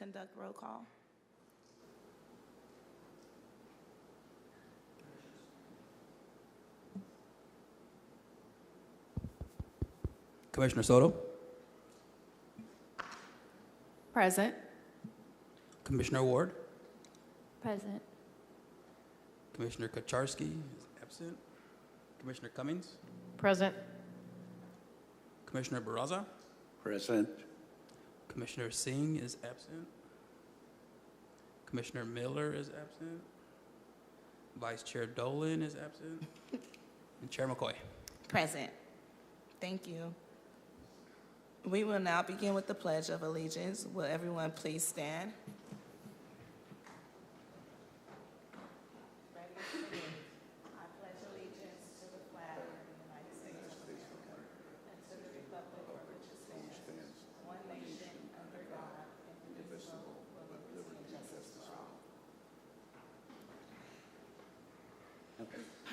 conduct roll call. Commissioner Soto, Present. Commissioner Ward, Present. Commissioner Kucharski is absent, Commissioner Cummings, Present. Commissioner Barraza, Present. Commissioner Singh is absent, Commissioner Miller is absent, Vice Chair Dolan is absent, and Chair McCoy. Present. Thank you. We will now begin with the Pledge of Allegiance. Will everyone please stand? I pledge allegiance to the flag of the United States of America and to the republic for which it stands, one nation, under God, indivisible, with liberty and justice for all.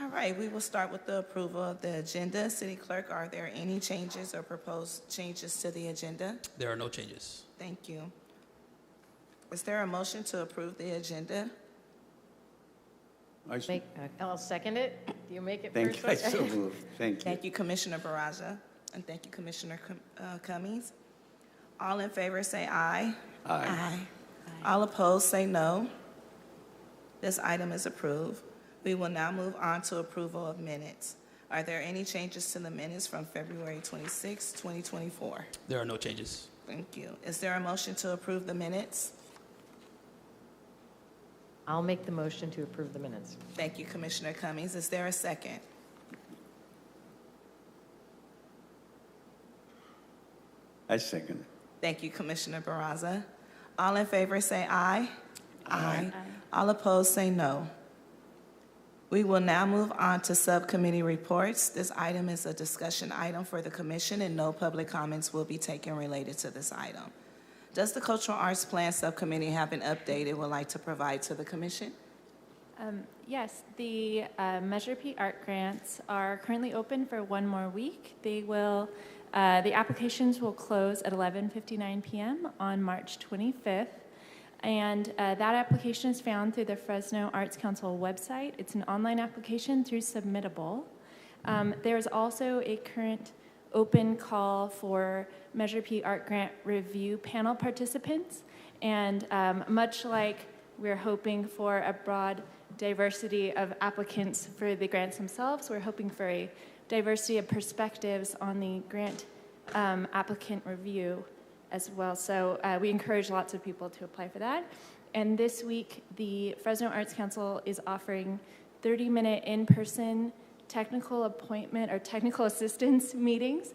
All right, we will start with the approval of the agenda. City Clerk, are there any changes or proposed changes to the agenda? There are no changes. Thank you. Is there a motion to approve the agenda? I'll second it. Do you make it Thank first? you. I so moved. Thank you. Thank you, Commissioner Barraza, and thank you, Commissioner Cummings. All in favor say aye. Aye. All opposed say no. This item is approved. We will now move on to approval of minutes. Are there any changes to the minutes from February 26, 2024? There are no changes. Thank you. Is there a motion to approve the minutes? I'll make the motion to approve the minutes. Thank you, Commissioner Cummings. Is there a second? I second. Thank you, Commissioner Barraza. All in favor say aye. Aye. All opposed say no. We will now move on to subcommittee reports. This item is a discussion item for the commission, and no public comments will be taken related to this item. Does the Cultural Arts Plan Subcommittee have an update it would like to provide to the commission? Yes, the Measure P art grants are currently open for one more week. They will, the applications will close at 11:59 p.m. on March 25th. And that application is found through the Fresno Arts Council website. It's an online application through Submittable. There's also a current open call for Measure P Art Grant Review panel participants. And much like we're hoping for a broad diversity of applicants for the grants themselves, we're hoping for a diversity of perspectives on the grant applicant review as well. So we encourage lots of people to apply for that. And this week, the Fresno Arts Council is offering 30-minute in-person technical appointment or technical assistance meetings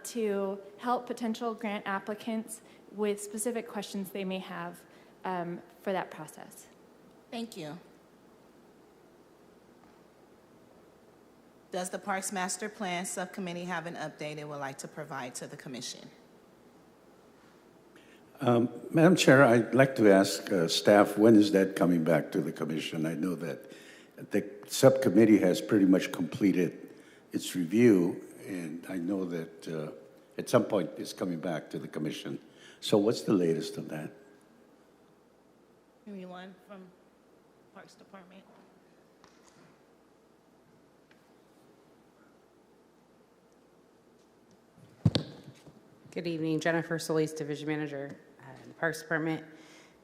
to help potential grant applicants with specific questions they may have for that process. Thank you. Does the Parks Master Plan Subcommittee have an update it would like to provide to the commission? Madam Chair, I'd like to ask staff, when is that coming back to the commission? I know that the subcommittee has pretty much completed its review, and I know that at some point it's coming back to the commission. So what's the latest on that? Anyone from Parks Department? Good evening, Jennifer Solis, Division Manager in the Parks Department.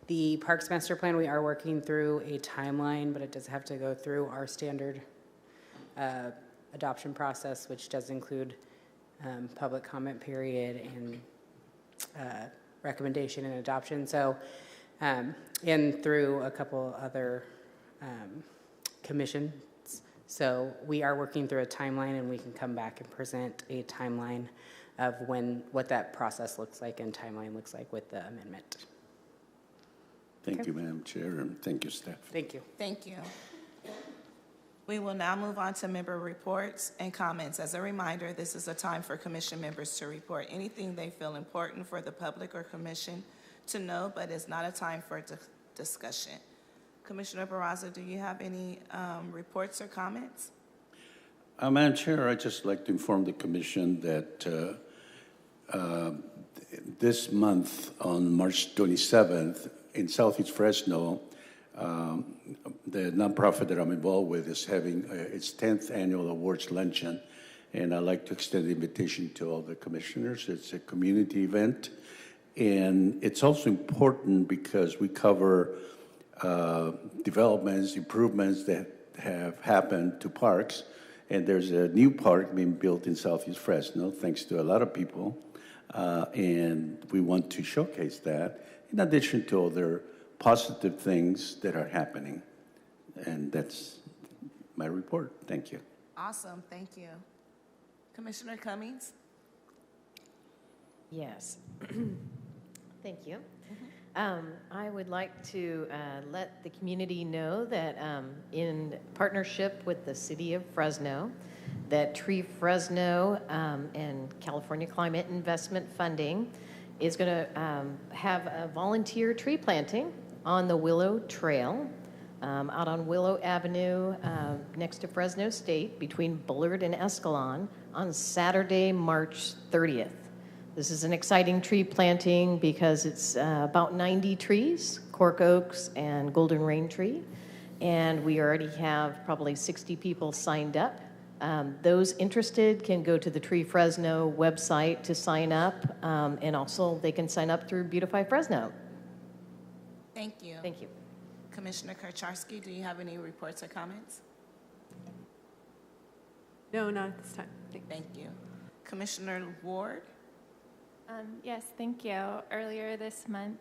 The Parks Master Plan, we are working through a timeline, but it does have to go through our standard adoption process, which does include public comment period and recommendation and adoption. So, and through a couple other commissions. So we are working through a timeline, and we can come back and present a timeline of what that process looks like and timeline looks like with the amendment. Thank you, Madam Chair, and thank you, staff. Thank you. Thank you. We will now move on to member reports and comments. As a reminder, this is a time for commission members to report anything they feel important for the public or commission to know, but it's not a time for discussion. Commissioner Barraza, do you have any reports or comments? Madam Chair, I'd just like to inform the commission that this month, on March 27th, in Southeast Fresno, the nonprofit that I'm involved with is having its 10th annual awards luncheon, and I'd like to extend the invitation to all the commissioners. It's a community event, and it's also important because we cover developments, improvements that have happened to parks, and there's a new park being built in Southeast Fresno, thanks to a lot of people, and we want to showcase that, in addition to other positive things that are happening. And that's my report. Thank you. Awesome, thank you. Commissioner Cummings? Yes. Thank you. I would like to let the community know that in partnership with the City of Fresno, that Tree Fresno and California Climate Investment Funding is going to have a volunteer tree planting on the Willow Trail out on Willow Avenue next to Fresno State between Bullard and Escalon on Saturday, March 30th. This is an exciting tree planting because it's about 90 trees, cork oaks and golden rain tree, and we already have probably 60 people signed up. Those interested can go to the Tree Fresno website to sign up, and also they can sign up through Beautify Fresno. Thank you. Thank you. Commissioner Karcharski, do you have any reports or comments? No, not at this time. Thank you. Commissioner Ward? Yes, thank you. Earlier this month,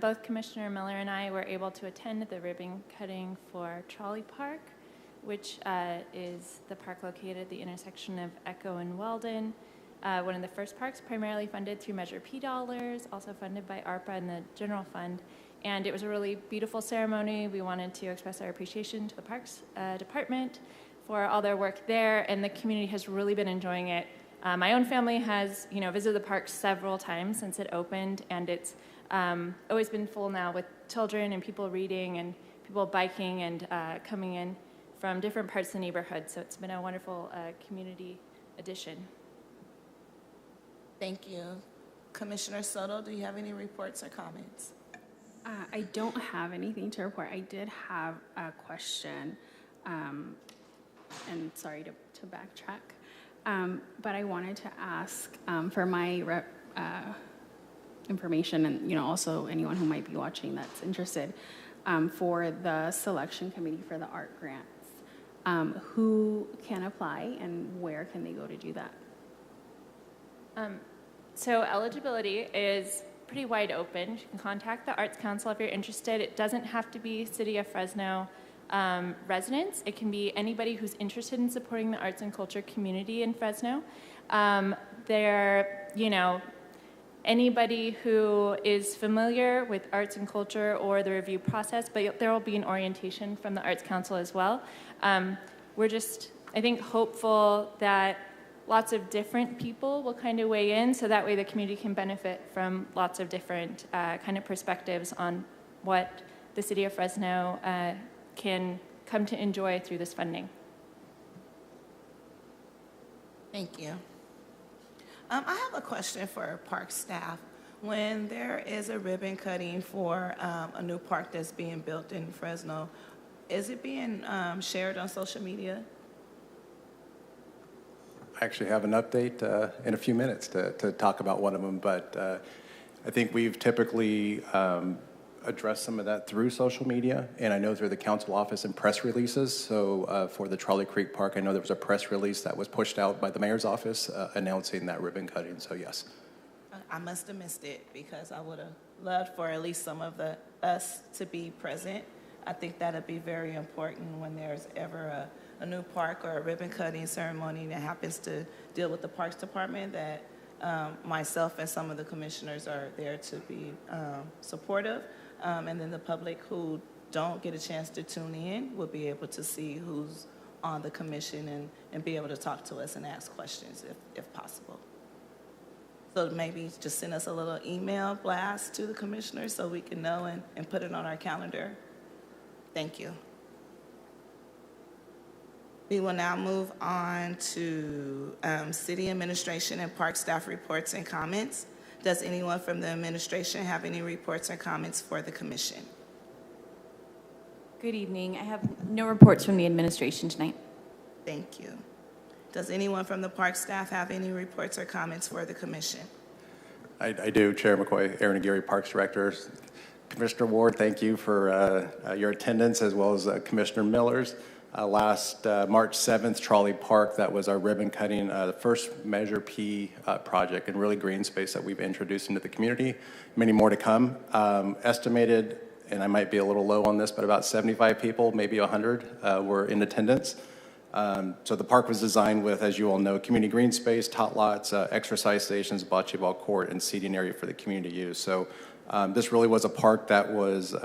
both Commissioner Miller and I were able to attend the ribbon cutting for Trolley Park, which is the park located at the intersection of Echo and Weldon. One of the first parks primarily funded through Measure P dollars, also funded by ARPA and the general fund. And it was a really beautiful ceremony. We wanted to express our appreciation to the Parks Department for all their work there, and the community has really been enjoying it. My own family has, visited the park several times since it opened, and it's always been full now with children and people reading and people biking and coming in from different parts of the neighborhood. So it's been a wonderful community addition. Thank you. Commissioner Soto, do you have any reports or comments? I don't have anything to report. I did have a question, and sorry to backtrack, but I wanted to ask for my information, and also anyone who might be watching that's interested, for the selection committee for the art grants. Who can apply, and where can they go to do that? So eligibility is pretty wide open. You can contact the Arts Council if you're interested. It doesn't have to be City of Fresno residents. It can be anybody who's interested in supporting the arts and culture community in Fresno. Anybody who is familiar with arts and culture or the review process, but there will be an orientation from the Arts Council as well. We're just, I think, hopeful that lots of different people will kind of weigh in, so that way the community can benefit from lots of different kind of perspectives on what the City of Fresno can come to enjoy through this funding. Thank you. I have a question for park staff. When there is a ribbon cutting for a new park that's being built in Fresno, is it being shared on social media? I actually have an update in a few minutes to talk about one of them, but I think we've typically addressed some of that through social media, and I know through the council office and press releases. So for the Trolley Creek Park, I know there was a press release that was pushed out by the mayor's office announcing that ribbon cutting, so yes. I must have missed it because I would have loved for at least some of us to be present. I think that would be very important when there's ever a new park or a ribbon cutting ceremony that happens to deal with the Parks Department, that myself and some of the commissioners are there to be supportive. And then the public who don't get a chance to tune in will be able to see who's on the commission and be able to talk to us and ask questions if possible. So maybe just send us a little email blast to the commissioners so we can know and put it on our calendar. Thank you. We will now move on to city administration and park staff reports and comments. Does anyone from the administration have any reports or comments for the commission? Good evening. I have no reports from the administration tonight. Thank you. Does anyone from the park staff have any reports or comments for the commission? I do, Chair McCoy, Aaron Aguirre, Parks Director. Commissioner Ward, thank you for your attendance, as well as Commissioner Miller's. Last March 7th, Trolley Park, that was our ribbon cutting, the first Measure P project and really green space that we've introduced into the community. Many more to come. Estimated, and I might be a little low on this, but about 75 people, maybe 100, were in attendance. So the park was designed with, as you all know, community green space, tot lots, exercise stations, bocce ball court, and seating area for the community to use. So this really was a park that was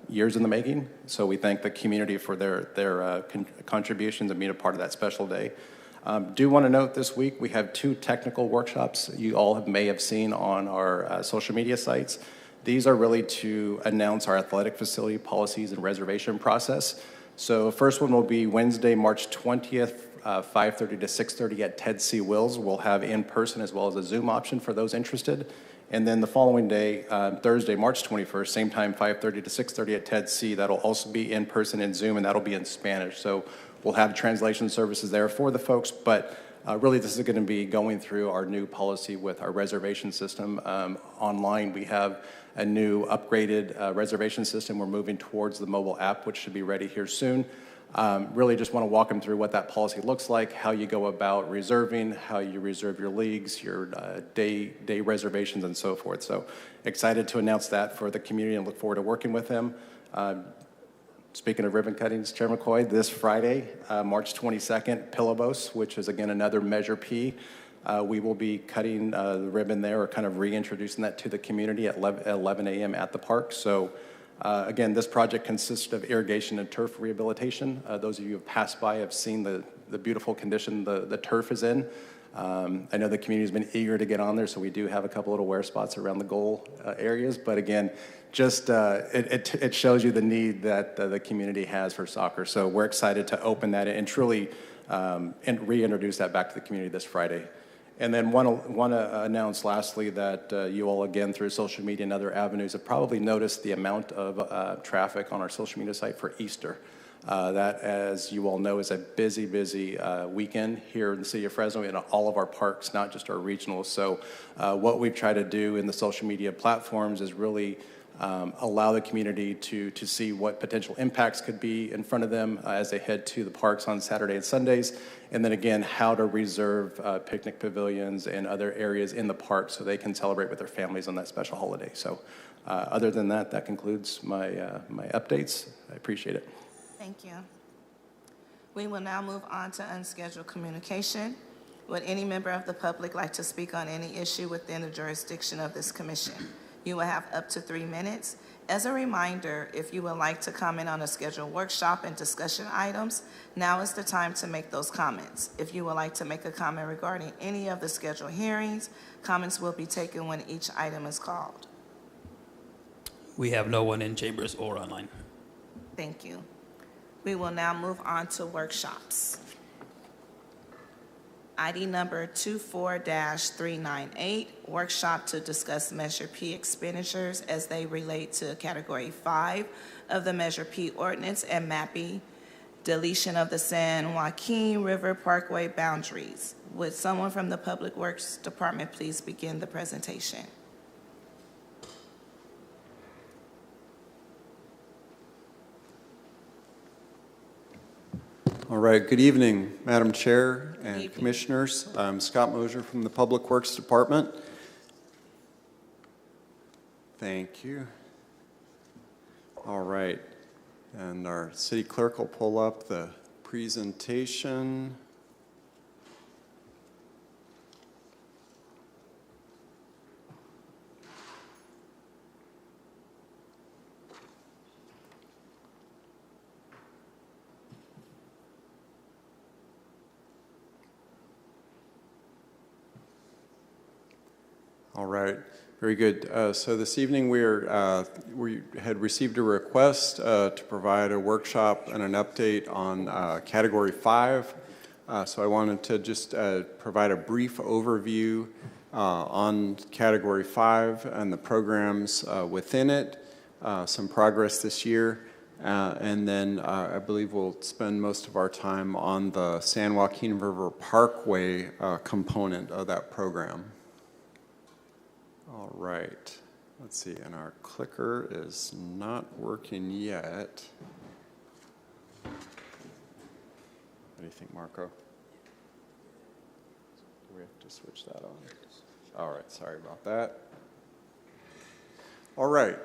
years in the making. So we thank the community for their contributions and being a part of that special day. Do want to note this week we have 2 technical workshops you all may have seen on our social media sites. These are really to announce our athletic facility policies and reservation process. So first one will be Wednesday, March 20th, 5:30 to 6:30 at Ted C. Wills. We'll have in-person as well as a Zoom option for those interested. And then the following day, Thursday, March 21st, same time, 5:30 to 6:30 at Ted C. That'll also be in person and Zoom, and that'll be in Spanish. So we'll have translation services there for the folks, but really this is going to be going through our new policy with our reservation system. Online, we have a new upgraded reservation system. We're moving towards the mobile app, which should be ready here soon. Really just want to walk them through what that policy looks like, how you go about reserving, how you reserve your leagues, your day reservations, and so forth. So excited to announce that for the community and look forward to working with them. Speaking of ribbon cuttings, Chair McCoy, this Friday, March 22nd, Pillowbos, which is again another Measure P. We will be cutting the ribbon there, or kind of reintroducing that to the community at 11 a.m. at the park. So again, this project consists of irrigation and turf rehabilitation. Those of you who have passed by have seen the beautiful condition the turf is in. I know the community's been eager to get on there, so we do have a couple little wear spots around the goal areas. But again, just it shows you the need that the community has for soccer. So we're excited to open that and truly and reintroduce that back to the community this Friday. And then want to announce lastly that you all, again, through social media and other avenues, have probably noticed the amount of traffic on our social media site for Easter. That, as you all know, is a busy weekend here in the city of Fresno and all of our parks, not just our regionals. So what we've tried to do in the social media platforms is really allow the community to see what potential impacts could be in front of them as they head to the parks on Saturday and Sundays. And then again, how to reserve picnic pavilions and other areas in the park so they can celebrate with their families on that special holiday. So other than that, that concludes my updates. I appreciate it. Thank you. We will now move on to unscheduled communication. Would any member of the public like to speak on any issue within the jurisdiction of this commission? You will have up to 3 minutes. As a reminder, if you would like to comment on a scheduled workshop and discussion items, now is the time to make those comments. If you would like to make a comment regarding any of the scheduled hearings, comments will be taken when each item is called. We have no one in chambers or online. Thank you. We will now move on to workshops. ID number 24-398, workshop to discuss Measure P expenditures as they relate to Category 5 of the Measure P ordinance and mapping deletion of the San Joaquin River Parkway boundaries. Would someone from the Public Works Department please begin the presentation? All right, good evening, Madam Chair and evening. Commissioners. I'm Scott Mosier from the Public Works Department. Thank you. All right, and our city clerk will pull up the presentation. All right, very good. So this evening we had received a request to provide a workshop and an update on Category 5. So I wanted to just provide a brief overview on Category 5 and the programs within it, some progress this year, and then I believe we'll spend most of our time on the San Joaquin River Parkway component of that program. All right, let's see, and our clicker is not working yet. What do you think, Marco? Do we have to switch that on? All right, sorry about that. All right,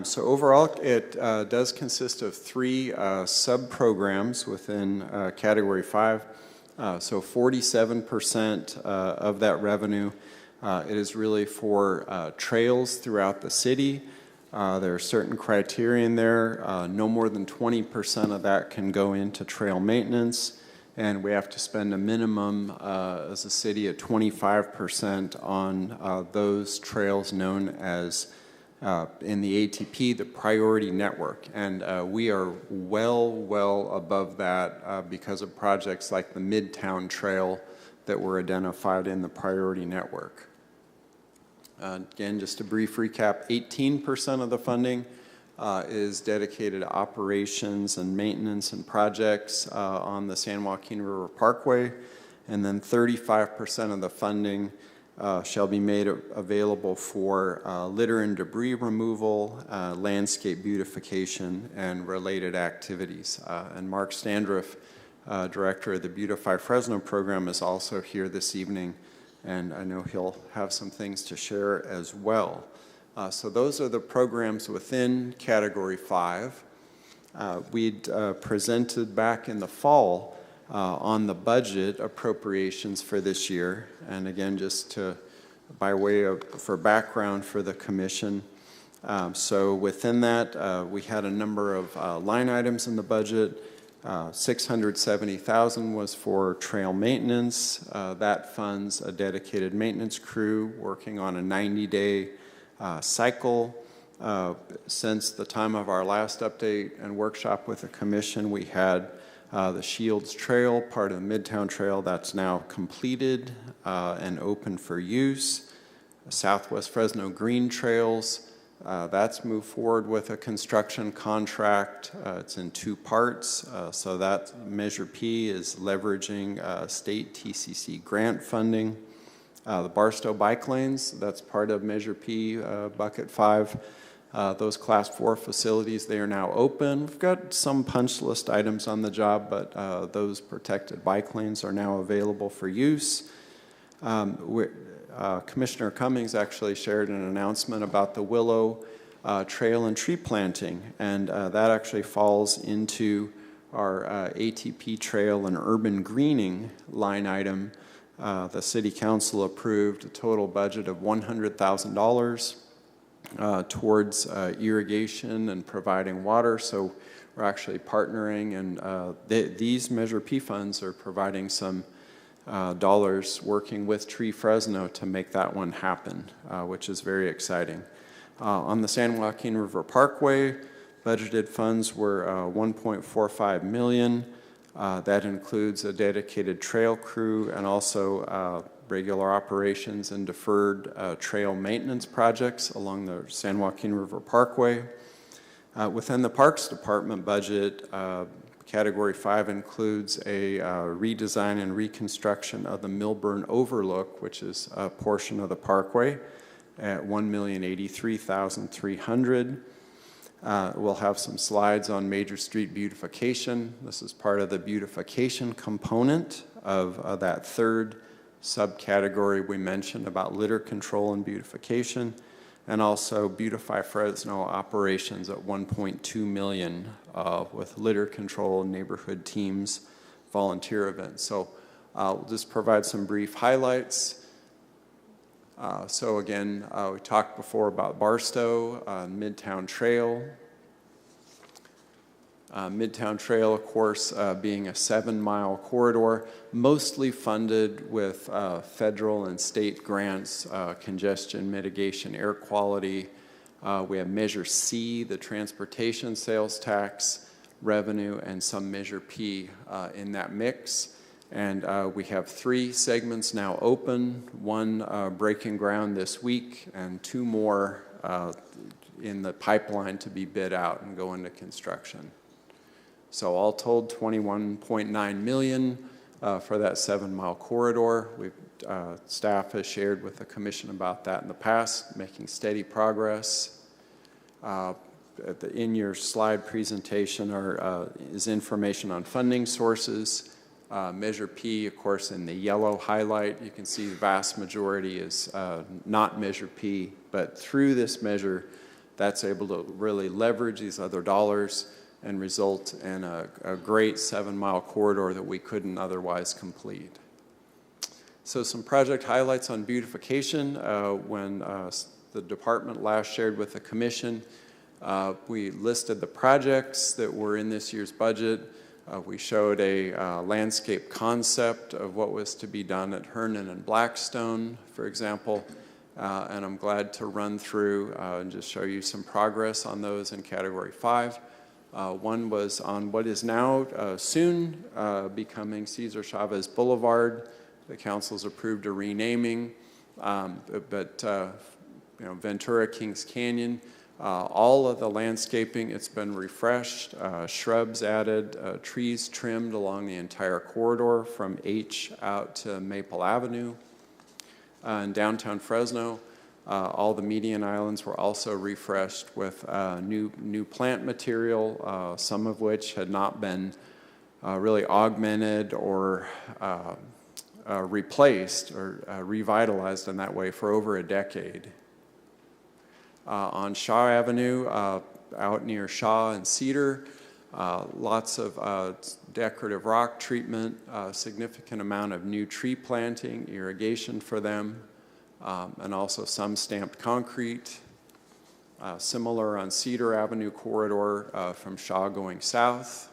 so overall it does consist of 3 sub-programs within Category 5. So 47% of that revenue, it is really for trails throughout the city. There are certain criteria in there. No more than 20% of that can go into trail maintenance, and we have to spend a minimum as a city at 25% on those trails known as, in the ATP, the priority network. And we are well above that because of projects like the Midtown Trail that were identified in the priority network. Again, just a brief recap, 18% of the funding is dedicated to operations and maintenance and projects on the San Joaquin River Parkway, and then 35% of the funding shall be made available for litter and debris removal, landscape beautification, and related activities. And Mark Standriff, Director of the Beautify Fresno program, is also here this evening, and I know he'll have some things to share as well. So those are the programs within Category 5. We'd presented back in the fall on the budget appropriations for this year, and again, just to, by way of, for background for the commission, so within that, we had a number of line items in the budget. $670,000 was for trail maintenance. That funds a dedicated maintenance crew working on a 90-day cycle. Since the time of our last update and workshop with the commission, we had the Shields Trail, part of the Midtown Trail, that's now completed and open for use. Southwest Fresno Green Trails, that's moved forward with a construction contract. It's in 2 parts. So that Measure P is leveraging state TCC grant funding. The Barstow bike lanes, that's part of Measure P, Bucket 5. Those Class 4 facilities, they are now open. We've got some punch list items on the job, but those protected bike lanes are now available for use. Commissioner Cummings actually shared an announcement about the Willow Trail and tree planting, and that actually falls into our ATP Trail and urban greening line item. The City Council approved a total budget of $100,000 towards irrigation and providing water, so we're actually partnering, and these Measure P funds are providing some dollars working with Tree Fresno to make that one happen, which is very exciting. On the San Joaquin River Parkway, budgeted funds were $1.45 million. That includes a dedicated trail crew and also regular operations and deferred trail maintenance projects along the San Joaquin River Parkway. Within the Parks Department budget, Category 5 includes a redesign and reconstruction of the Milburn Overlook, which is a portion of the parkway, at $1,083,300. We'll have some slides on Major Street beautification. This is part of the beautification component of that 3rd subcategory we mentioned about litter control and beautification, and also Beautify Fresno operations at $1.2 million with litter control, neighborhood teams, volunteer events. So we'll just provide some brief highlights. So again, we talked before about Barstow, Midtown Trail. Midtown Trail, of course, being a 7-mile corridor, mostly funded with federal and state grants, congestion mitigation, air quality. We have Measure C, the transportation sales tax revenue, and some Measure P in that mix. And we have 3 segments now open, 1 breaking ground this week, and 2 more in the pipeline to be bid out and go into construction. So all told, $21.9 million for that 7-mile corridor. Staff has shared with the commission about that in the past, making steady progress. In your slide presentation is information on funding sources. Measure P, of course, in the yellow highlight, you can see the vast majority is not Measure P, but through this measure, that's able to really leverage these other dollars and result in a great 7-mile corridor that we couldn't otherwise complete. So some project highlights on beautification. When the department last shared with the commission, we listed the projects that were in this year's budget. We showed a landscape concept of what was to be done at Herndon and Blackstone, for example, and I'm glad to run through and just show you some progress on those in Category 5. One was on what is now soon becoming Cesar Chavez Boulevard. The council's approved a renaming, but Ventura Kings Canyon. All of the landscaping, it's been refreshed, shrubs added, trees trimmed along the entire corridor from H out to Maple Avenue. In downtown Fresno, all the median islands were also refreshed with new plant material, some of which had not been really augmented or replaced or revitalized in that way for over a decade. On Shaw Avenue, out near Shaw and Cedar, lots of decorative rock treatment, significant amount of new tree planting, irrigation for them, and also some stamped concrete. Similar on Cedar Avenue corridor from Shaw going south.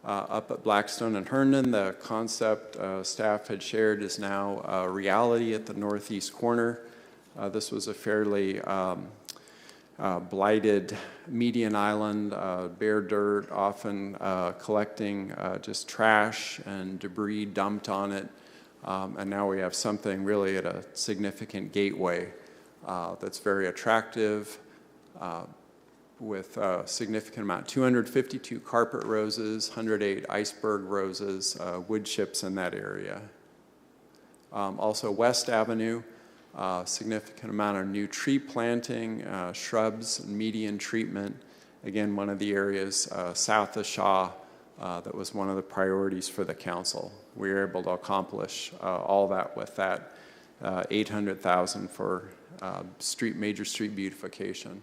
Up at Blackstone and Herndon, the concept staff had shared is now a reality at the northeast corner. This was a fairly blighted median island, bare dirt, often collecting just trash and debris dumped on it. And now we have something really at a significant gateway that's very attractive with a significant amount, 252 carpet roses, 108 iceberg roses, wood chips in that area. Also West Avenue, significant amount of new tree planting, shrubs, and median treatment. Again, one of the areas south of Shaw that was one of the priorities for the council. We were able to accomplish all that with that $800,000 for major street beautification.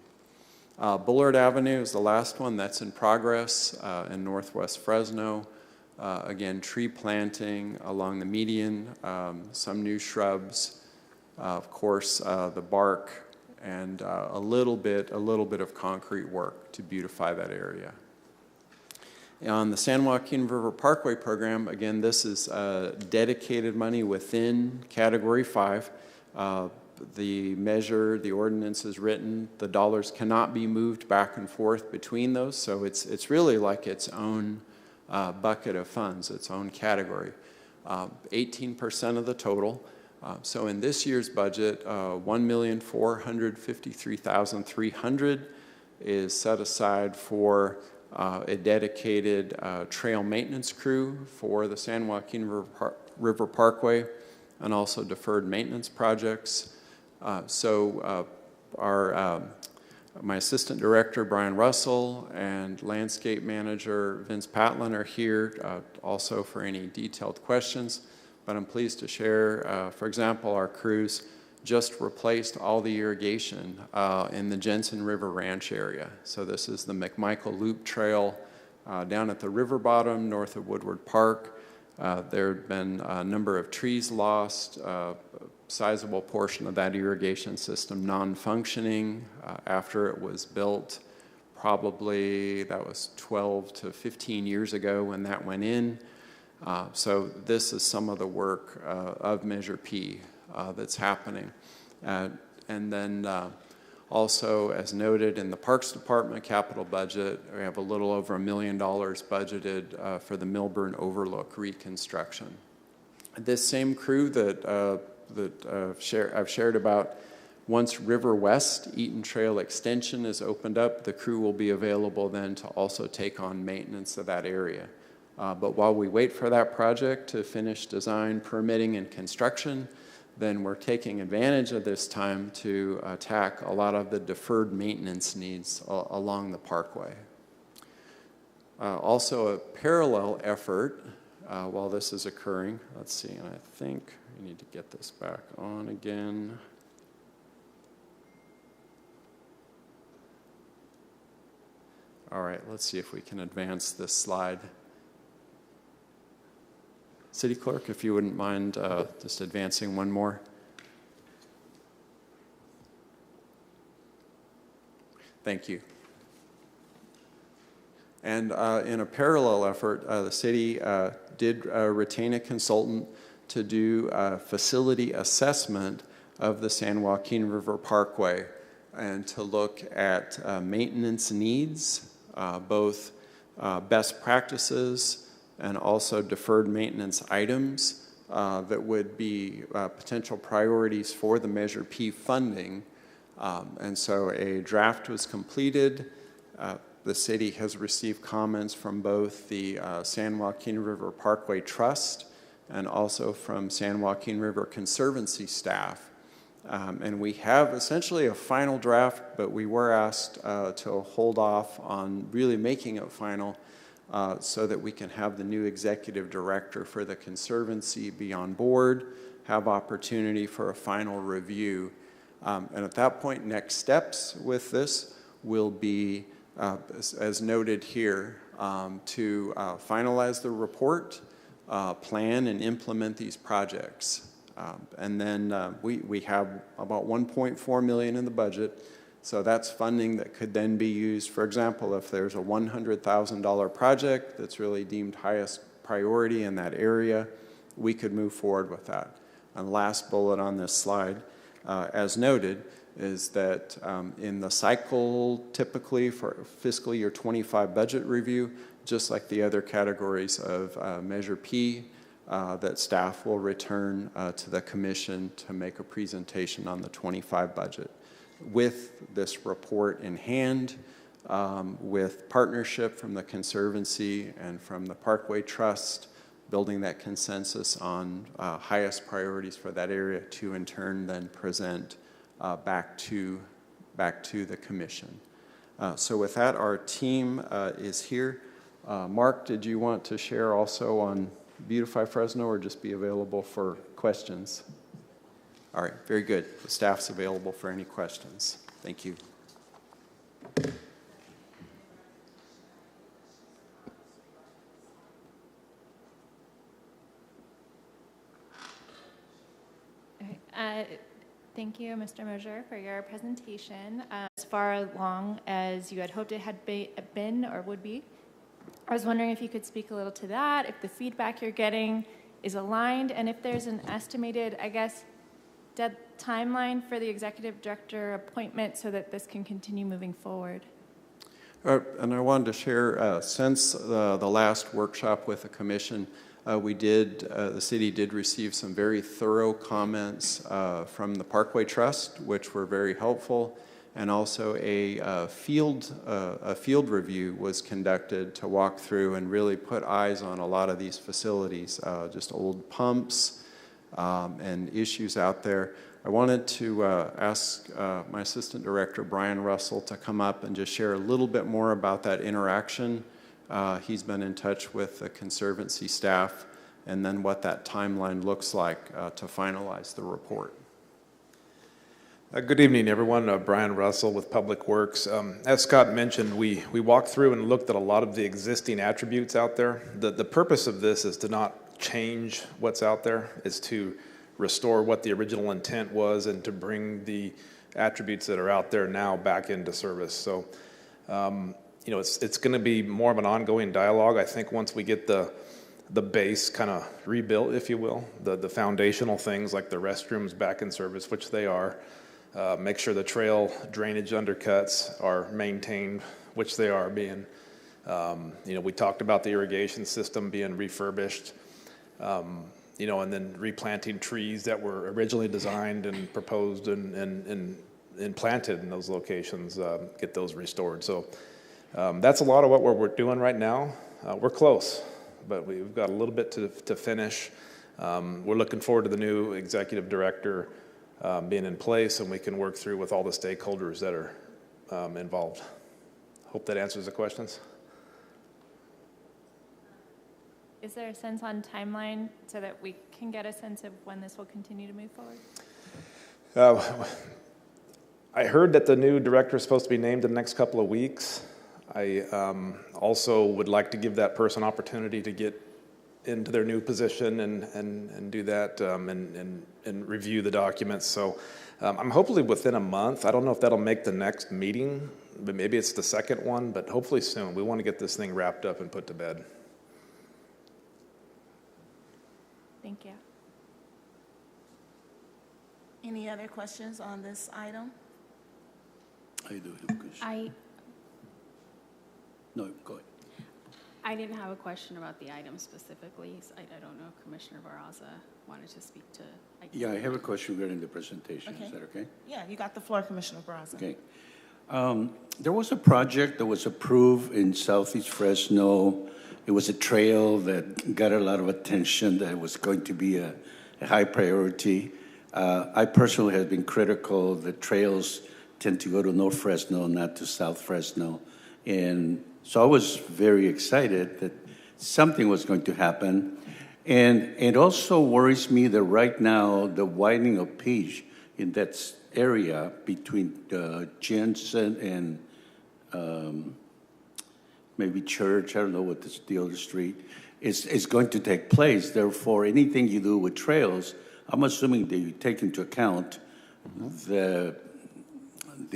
Bullard Avenue is the last one that's in progress in northwest Fresno. Again, tree planting along the median, some new shrubs, of course, the bark, and a little bit of concrete work to beautify that area. On the San Joaquin River Parkway program, again, this is dedicated money within Category 5. The ordinance is written, the dollars cannot be moved back and forth between those, so it's really like its own bucket of funds, its own category. 18% of the total. So in this year's budget, $1,453,300 is set aside for a dedicated trail maintenance crew for the San Joaquin River Parkway and also deferred maintenance projects. My assistant director, Brian Russell, and landscape manager, Vince Patlin, are here also for any detailed questions. But I'm pleased to share, for example, our crews just replaced all the irrigation in the Jensen River Ranch area. So this is the McMichael Loop Trail down at the river bottom north of Woodward Park. There had been a number of trees lost, a sizable portion of that irrigation system non-functioning after it was built. Probably that was 12 to 15 years ago when that went in. So this is some of the work of Measure P that's happening. And then Also, as noted in the Parks Department capital budget, we have a little over $1 million budgeted for the Milburn Overlook reconstruction. This same crew that I've shared about, once River West Eaton Trail Extension is opened up, the crew will be available then to also take on maintenance of that area. But while we wait for that project to finish design, permitting, and construction, then we're taking advantage of this time to attack a lot of the deferred maintenance needs along the parkway. Also a parallel effort while this is occurring, let's see, and I think we need to get this back on again. All right, let's see if we can advance this slide. City Clerk, if you wouldn't mind just advancing one more. Thank you. And in a parallel effort, the city did retain a consultant to do a facility assessment of the San Joaquin River Parkway and to look at maintenance needs, both best practices and also deferred maintenance items that would be potential priorities for the Measure P funding. And so a draft was completed. The city has received comments from both the San Joaquin River Parkway Trust and also from San Joaquin River Conservancy staff. And we have essentially a final draft, but we were asked to hold off on really making it final so that we can have the new executive director for the Conservancy be on board, have opportunity for a final review. And at that point, next steps with this will be, as noted here, to finalize the report, plan and implement these projects. And then we have about $1.4 million in the budget. So that's funding that could then be used, for example, if there's a $100,000 project that's really deemed highest priority in that area, we could move forward with that. And last bullet on this slide, as noted, is that in the cycle typically for fiscal year 25 budget review, just like the other categories of Measure P, that staff will return to the commission to make a presentation on the 25 budget. With this report in hand, with partnership from the Conservancy and from the Parkway Trust, building that consensus on highest priorities for that area to in turn then present back to the commission. So with that, our team is here. Mark, did you want to share also on Beautify Fresno or just be available for questions? All right, very good. The staff's available for any questions. Thank you. Thank you, Mr. Mosier, for your presentation. As far along as you had hoped it had been or would be, I was wondering if you could speak a little to that, if the feedback you're getting is aligned, and if there's an estimated, I guess, timeline for the executive director appointment so that this can continue moving forward. And I wanted to share, since the last workshop with the commission, the city did receive some very thorough comments from the Parkway Trust, which were very helpful, and also a field review was conducted to walk through and really put eyes on a lot of these facilities, just old pumps and issues out there. I wanted to ask my Assistant Director, Brian Russell, to come up and just share a little bit more about that interaction. He's been in touch with the Conservancy staff, and then what that timeline looks like to finalize the report. Good evening, everyone. Brian Russell with Public Works. As Scott mentioned, we walked through and looked at a lot of the existing attributes out there. The purpose of this is to not change what's out there, is to restore what the original intent was and to bring the attributes that are out there now back into service. So, you know, it's going to be more of an ongoing dialogue. I think once we get the base kind of rebuilt, if you will, the foundational things like the restrooms back in service, which they are, make sure the trail drainage undercuts are maintained, which they are being. We talked about the irrigation system being refurbished, and then replanting trees that were originally designed and proposed and planted in those locations, get those restored. So that's a lot of what we're doing right now. We're close, but we've got a little bit to finish. We're looking forward to the new executive director being in place, and we can work through with all the stakeholders that are involved. Hope that answers the questions. Is there a sense on timeline so that we can get a sense of when this will continue to move forward? I heard that the new director is supposed to be named in the next couple of weeks. I also would like to give that person opportunity to get into their new position and do that and review the documents. So I'm hopefully within a month. I don't know if that'll make the next meeting, but maybe it's the second one, but hopefully soon. We want to get this thing wrapped up and put to bed. Thank you. Any other questions on this item? I do have a question. No, go ahead. I didn't have a question about the item specifically. So I don't know if Commissioner Barraza wanted to speak to. Yeah, I have a question regarding the presentation. Okay. Is that okay? Yeah, you got the floor, Commissioner Barraza. Okay. There was a project that was approved in Southeast Fresno. It was a trail that got a lot of attention, that was going to be a high priority. I personally have been critical that trails tend to go to North Fresno, not to South Fresno. And so I was very excited that something was going to happen. And it also worries me that right now the widening of Page in that area between Jensen and maybe Church, I don't know what the other street, is going to take place. Therefore, anything you do with trails, I'm assuming that you take into account the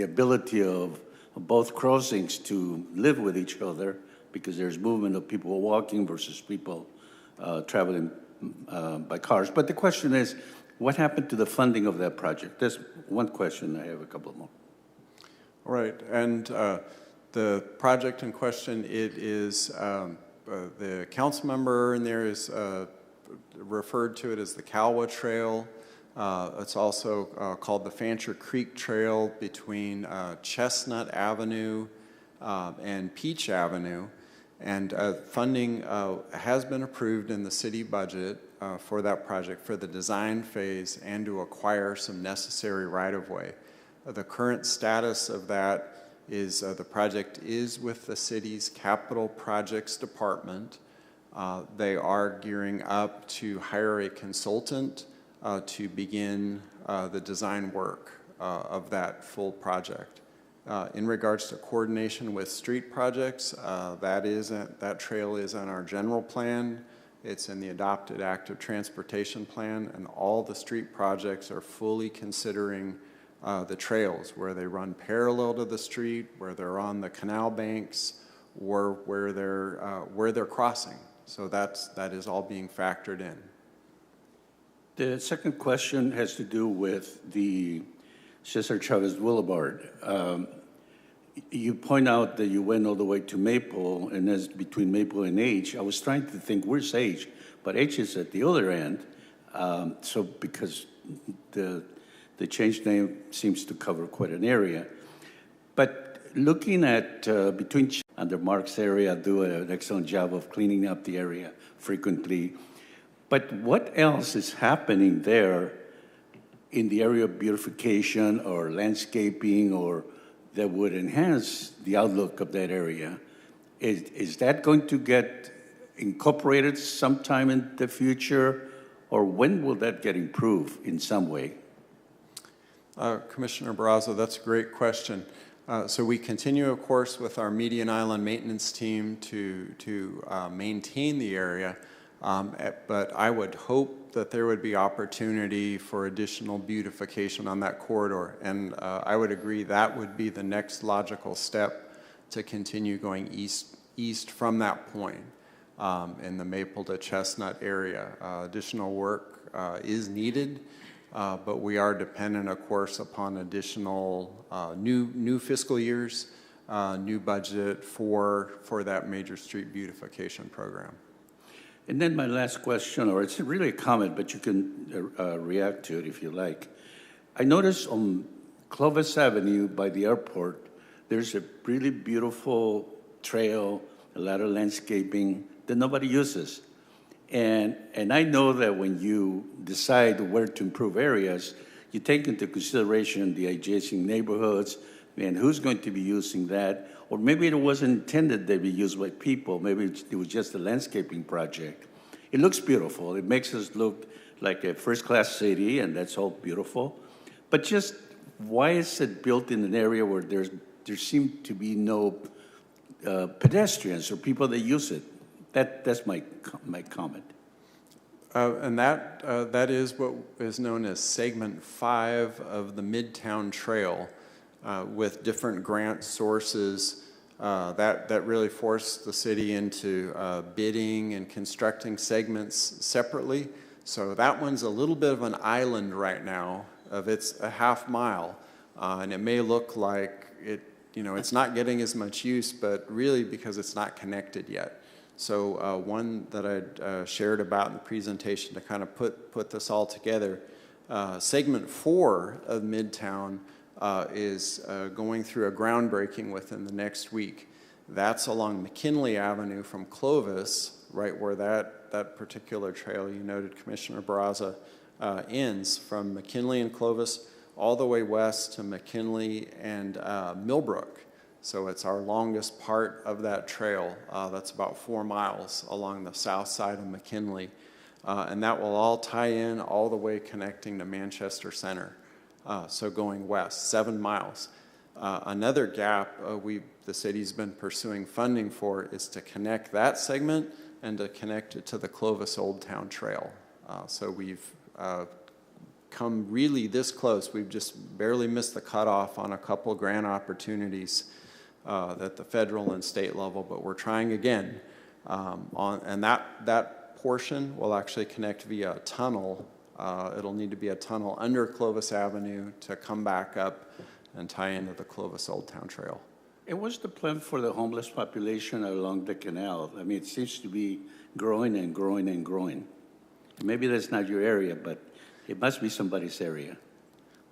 ability of both crossings to live with each other, because there's movement of people walking versus people traveling by cars. But the question is, what happened to the funding of that project? That's one question. I have a couple more. All right, and the project in question, it is the council member in there is referred to it as the Calwa Trail. It's also called the Fancher Creek Trail between Chestnut Avenue and Peach Avenue. And funding has been approved in the city budget for that project for the design phase and to acquire some necessary right-of-way. The current status of that is the project is with the city's Capital Projects Department. They are gearing up to hire a consultant to begin the design work of that full project. In regards to coordination with street projects, that trail is on our general plan. It's in the adopted active transportation plan, and all the street projects are fully considering the trails where they run parallel to the street, where they're on the canal banks, or where they're crossing. So that is all being factored in. The second question has to do with the Cesar Chavez Boulevard. You point out that you went all the way to Maple, and that's between Maple and H. I was trying to think, where's H? But H is at the other end. So because the change name seems to cover quite an area. But looking at between under Mark's area, do an excellent job of cleaning up the area frequently. But what else is happening there in the area of beautification or landscaping or that would enhance the outlook of that area? Is that going to get incorporated sometime in the future, or when will that get improved in some way? Commissioner Barraza, that's a great question. So we continue, of course, with our Median Island maintenance team to maintain the area, but I would hope that there would be opportunity for additional beautification on that corridor. And I would agree that would be the next logical step to continue going east from that point in the Maple to Chestnut area. Additional work is needed. but we are dependent, of course, upon additional new fiscal years, new budget for that major street beautification program. And then my last question, or it's really a comment, but you can react to it if you like. I noticed on Clovis Avenue by the airport, there's a really beautiful trail, a lot of landscaping that nobody uses. And I know that when you decide where to improve areas, you take into consideration the adjacent neighborhoods and who's going to be using that. Or maybe it wasn't intended to be used by people. Maybe it was just a landscaping project. It looks beautiful. It makes us look like a first-class city, and that's all beautiful. But just why is it built in an area where there seem to be no pedestrians or people that use it? That's my comment. And that is what is known as Segment 5 of the Midtown Trail, with different grant sources that really forced the city into bidding and constructing segments separately. So that one's a little bit of an island right now. It's a half mile, and it may look like it's not getting as much use, but really because it's not connected yet. So one that I shared about in the presentation to kind of put this all together, Segment 4 of Midtown is going through a groundbreaking within the next week. That's along McKinley Avenue from Clovis, right where that particular trail you noted, Commissioner Barraza, ends, from McKinley and Clovis all the way west to McKinley and Millbrook. So it's our longest part of that trail. That's about 4 miles along the south side of McKinley. And that will all tie in all the way connecting to Manchester Center. So going west, 7 miles. Another gap the city's been pursuing funding for is to connect that segment and to connect it to the Clovis Old Town Trail. So we've come really this close. We've just barely missed the cutoff on a couple grant opportunities at the federal and state level, but we're trying again. And that portion will actually connect via a tunnel. It'll need to be a tunnel under Clovis Avenue to come back up and tie into the Clovis Old Town Trail. And what's the plan for the homeless population along the canal? I mean, it seems to be growing and growing and growing. Maybe that's not your area, but it must be somebody's area.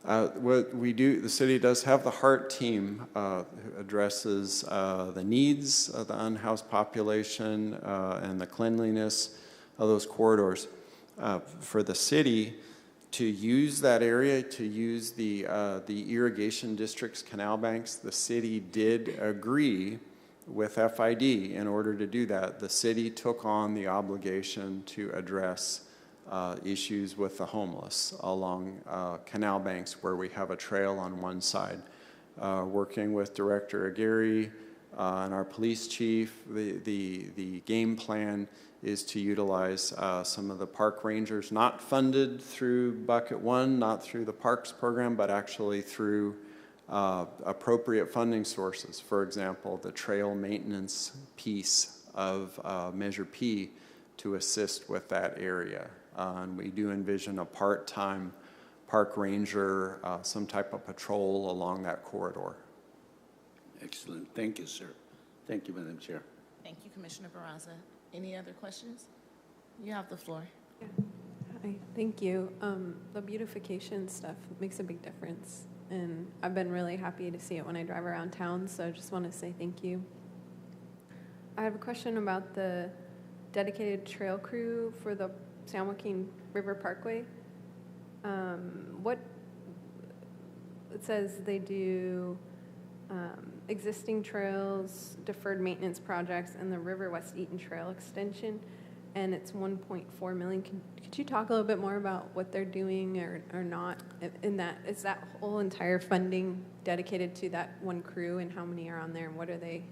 What we do, the city does have the HEART team who addresses the needs of the unhoused population and the cleanliness of those corridors. For the city to use that area, to use the irrigation district's canal banks, the city did agree with FID in order to do that. The city took on the obligation to address issues with the homeless along canal banks where we have a trail on one side. Working with Director Aguirre and our police chief, the game plan is to utilize some of the park rangers, not funded through Bucket 1, not through the parks program, but actually through appropriate funding sources. For example, the trail maintenance piece of Measure P to assist with that area. And we do envision a part-time park ranger, some type of patrol along that corridor. Excellent. Thank you, sir. Thank you, Madam Chair. Thank you, Commissioner Barraza. Any other questions? You have the floor. Yeah. Hi, thank you. The beautification stuff makes a big difference, and I've been really happy to see it when I drive around town, so I just want to say thank you. I have a question about the dedicated trail crew for the San Joaquin River Parkway. What it says they do existing trails, deferred maintenance projects, and the River West Eaton Trail extension, and it's 1.4 million. Could you talk a little bit more about what they're doing or not in that? Is that whole entire funding dedicated to that one crew, and how many are on there, and what are they?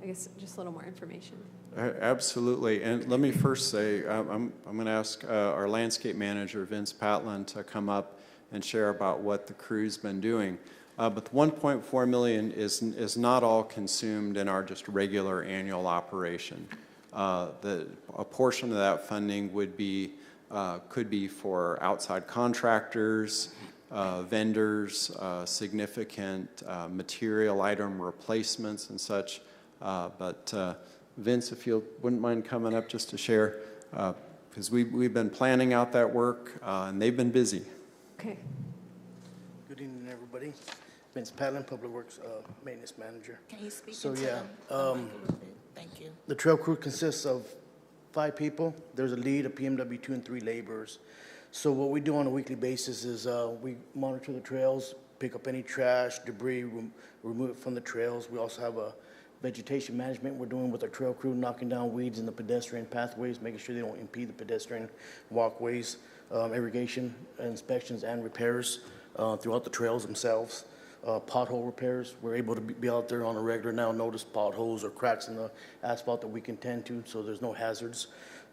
I guess just a little more information. Absolutely. And let me first say, I'm going to ask our landscape manager, Vince Patlin, to come up and share about what the crew's been doing. But the 1.4 million is not all consumed in our just regular annual operation. A portion of that funding would be could be for outside contractors, vendors, significant material item replacements and such. But Vince, if you wouldn't mind coming up just to share, because we've been planning out that work, and they've been busy. Okay. Good evening, everybody. Vince Padlin, Public Works Maintenance Manager. Can you speak So, into yeah, the mic a little bit? Thank you. The trail crew consists of 5 people. There's a lead, a PMW, 2 and 3 laborers. So what we do on a weekly basis is we monitor the trails, pick up any trash, debris, remove it from the trails. We also have a vegetation management we're doing with our trail crew, knocking down weeds in the pedestrian pathways, making sure they don't impede the pedestrian walkways, irrigation inspections and repairs throughout the trails themselves. Pothole repairs, we're able to be out there on a regular now, notice potholes or cracks in the asphalt that we can tend to, so there's no hazards.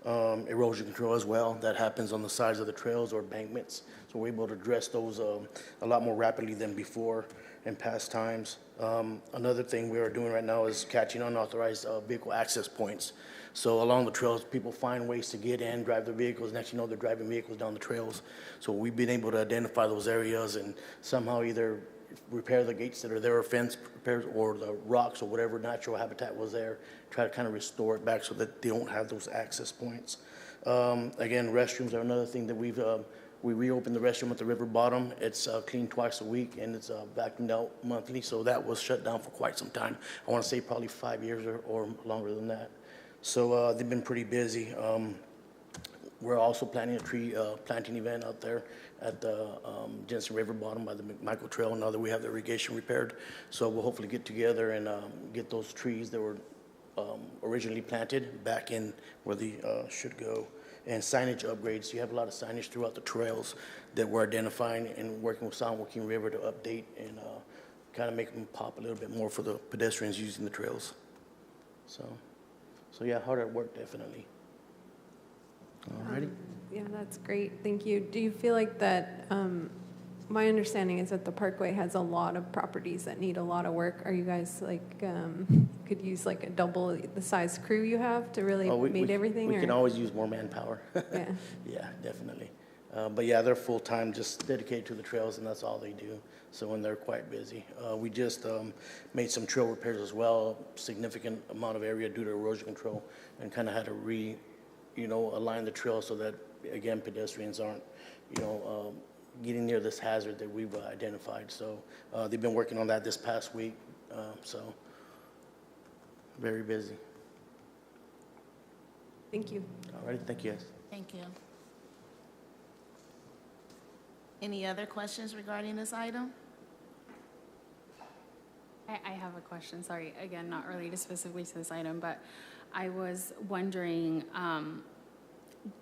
Erosion control as well, that happens on the sides of the trails or embankments, so we're able to address those a lot more rapidly than before in past times. Another thing we are doing right now is catching unauthorized vehicle access points. So along the trails, people find ways to get in, drive their vehicles, next you know they're driving vehicles down the trails. So we've been able to identify those areas and somehow either repair the gates that are there, or fence repairs, or the rocks or whatever natural habitat was there, try to kind of restore it back so that they don't have those access points. Again, restrooms are another thing that we reopened the restroom at the river bottom. It's cleaned twice a week and it's vacuumed out monthly, so that was shut down for quite some time. I want to say probably 5 years or longer than that. So they've been pretty busy. We're also planning a tree planting event out there at the Jensen River bottom by the McMichael Trail now that we have the irrigation repaired. So we'll hopefully get together and get those trees that were originally planted back in where they should go. And signage upgrades. You have a lot of signage throughout the trails that we're identifying and working with San Joaquin River to update and kind of make them pop a little bit more for the pedestrians using the trails. So yeah, hard at work, definitely. Alrighty. Yeah, that's great. Thank you. Do you feel like that, my understanding is that the Parkway has a lot of properties that need a lot of work. Are you guys like, could use like a double the size crew you have to really meet everything? We can always use more manpower. Yeah. Yeah, definitely. But yeah, they're full-time, just dedicated to the trails, and that's all they do. So when they're quite busy. We just made some trail repairs as well, significant amount of area due to erosion control, and kind of had to align the trail so that, again, pedestrians aren't, getting near this hazard that we've identified. So they've been working on that this past week. So very busy. Thank you. All right, thank you guys. Thank you. Any other questions regarding this item? I have a question, sorry, again, not related specifically to this item, but I was wondering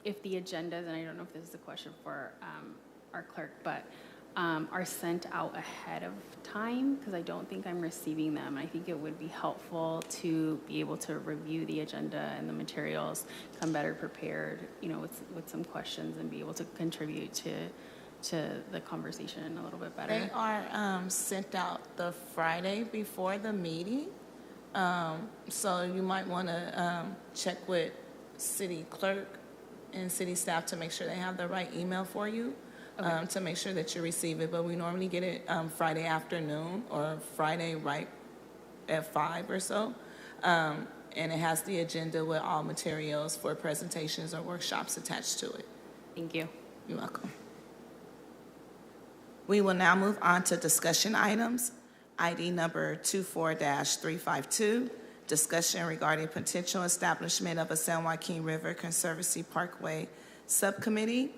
if the agendas, and I don't know if this is a question for our clerk, but are sent out ahead of time, because I don't think I'm receiving them. I think it would be helpful to be able to review the agenda and the materials, come better prepared, with some questions and be able to contribute to the conversation a little bit better. They are sent out the Friday before the meeting. So you might want to check with city clerk and city staff to make sure they have the right email for you, to make sure that you receive it. But we normally get it Friday afternoon or Friday right at 5 or so. And it has the agenda with all materials for presentations or workshops attached to it. Thank you. You're welcome. We will now move on to discussion items. ID number 24-352, discussion regarding potential establishment of a San Joaquin River Conservancy Parkway Subcommittee.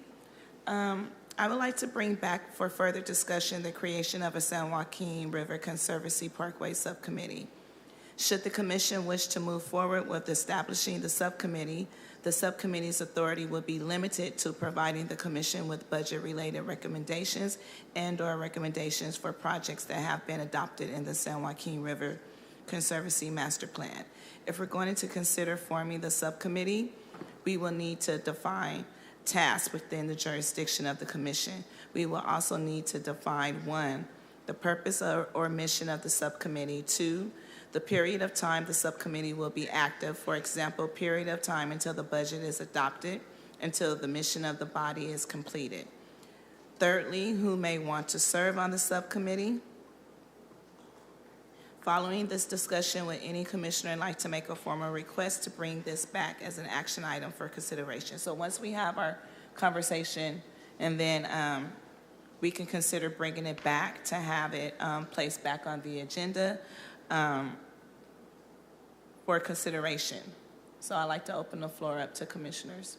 I would like to bring back for further discussion the creation of a San Joaquin River Conservancy Parkway Subcommittee. Should the Commission wish to move forward with establishing the subcommittee's authority will be limited to providing the Commission with budget-related recommendations and/or recommendations for projects that have been adopted in the San Joaquin River Conservancy Master Plan. If we're going to consider forming the subcommittee, we will need to define tasks within the jurisdiction of the Commission. We will also need to define 1, the purpose or mission of the subcommittee, 2, the period of time the subcommittee will be active, for example, period of time until the budget is adopted, until the mission of the body is completed. Thirdly, who may want to serve on the subcommittee? Following this discussion, would any commissioner like to make a formal request to bring this back as an action item for consideration? So once we have our conversation, and then we can consider bringing it back to have it placed back on the agenda for consideration. So I'd like to open the floor up to commissioners.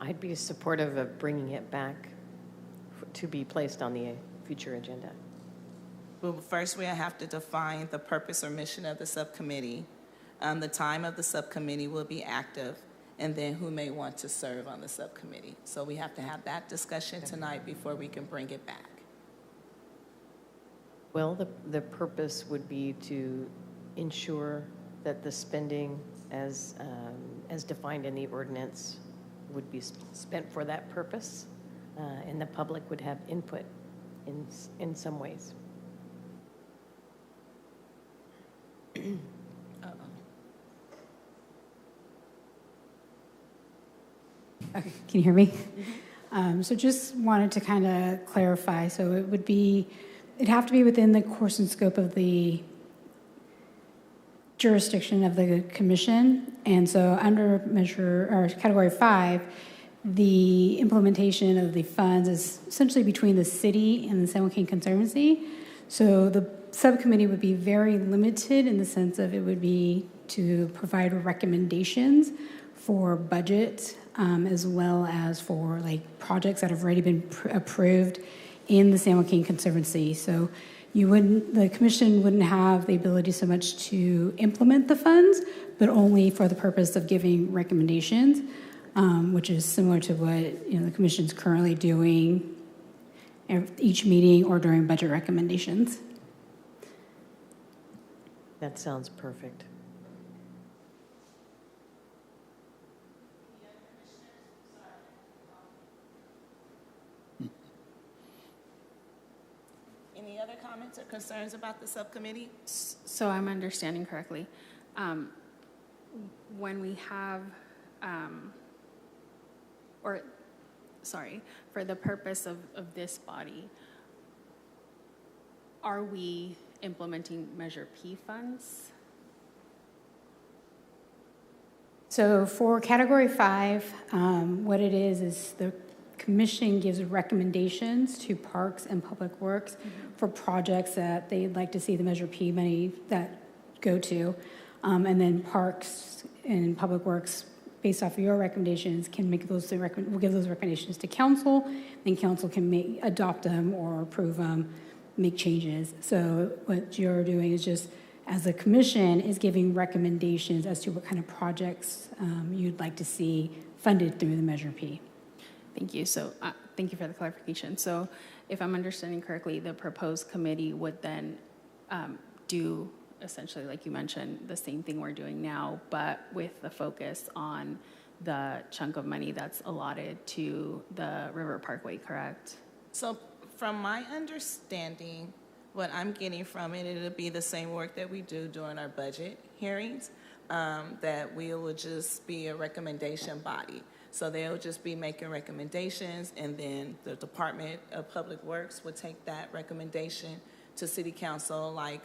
I'd be supportive of bringing it back to be placed on the future agenda. Well, first we have to define the purpose or mission of the subcommittee. The time of the subcommittee will be active, and then who may want to serve on the subcommittee. So we have to have that discussion tonight before we can bring it back. Well, the purpose would be to ensure that the spending as defined in the ordinance would be spent for that purpose, and the public would have input in some ways. Okay, can you hear me? So just wanted to kind of clarify. So it'd have to be within the course and scope of the jurisdiction of the commission. And so under category 5, the implementation of the funds is essentially between the city and the San Joaquin Conservancy. So the subcommittee would be very limited in the sense of it would be to provide recommendations for budget, as well as for like projects that have already been approved in the San Joaquin Conservancy. So the commission wouldn't have the ability so much to implement the funds, but only for the purpose of giving recommendations, which is similar to what the commission's currently doing each meeting or during budget recommendations. That sounds perfect. Any other comments or concerns about the subcommittee? So I'm understanding correctly. When we have, for the purpose of this body, are we implementing Measure P funds? So for category 5, what it is the commission gives recommendations to Parks and Public Works for projects that they'd like to see the Measure P money that go to. And then Parks and Public Works, based off of your recommendations, can make those, we'll give those recommendations to council, then council can adopt them or approve them, make changes. So what you're doing is just, as a commission, is giving recommendations as to what kind of projects you'd like to see funded through the Measure P. Thank you. So thank you for the clarification. So if I'm understanding correctly, the proposed committee would then do essentially, like you mentioned, the same thing we're doing now, but with the focus on the chunk of money that's allotted to the River Parkway, correct? So from my understanding, what I'm getting from it, it'll be the same work that we do during our budget hearings, that we will just be a recommendation body. So they'll just be making recommendations, and then the Department of Public Works would take that recommendation to City Council, like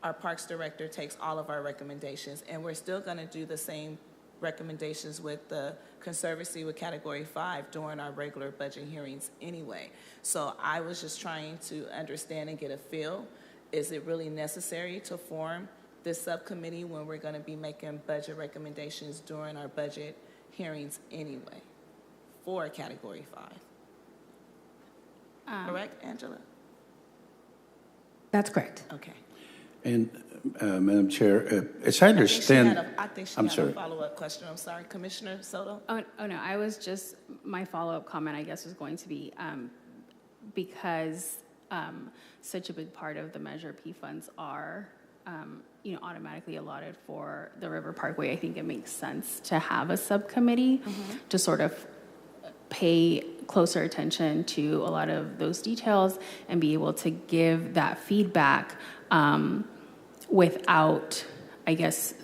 our Parks Director takes all of our recommendations, and we're still gonna do the same recommendations with the Conservancy with Category 5 during our regular budget hearings anyway. So I was just trying to understand and get a feel, is it really necessary to form this subcommittee when we're gonna be making budget recommendations during our budget hearings anyway for Category 5? Correct, Angela? That's correct. Okay. And Madam Chair, as I understand, I think she I'm had sorry. a follow-up question. I'm sorry, Commissioner Soto? Oh no, I was just, my follow-up comment, I guess, was going to be, because such a big part of the Measure P funds are, automatically allotted for the River Parkway, I think it makes sense to have a subcommittee to sort of pay closer attention to a lot of those details and be able to give that feedback without, I guess,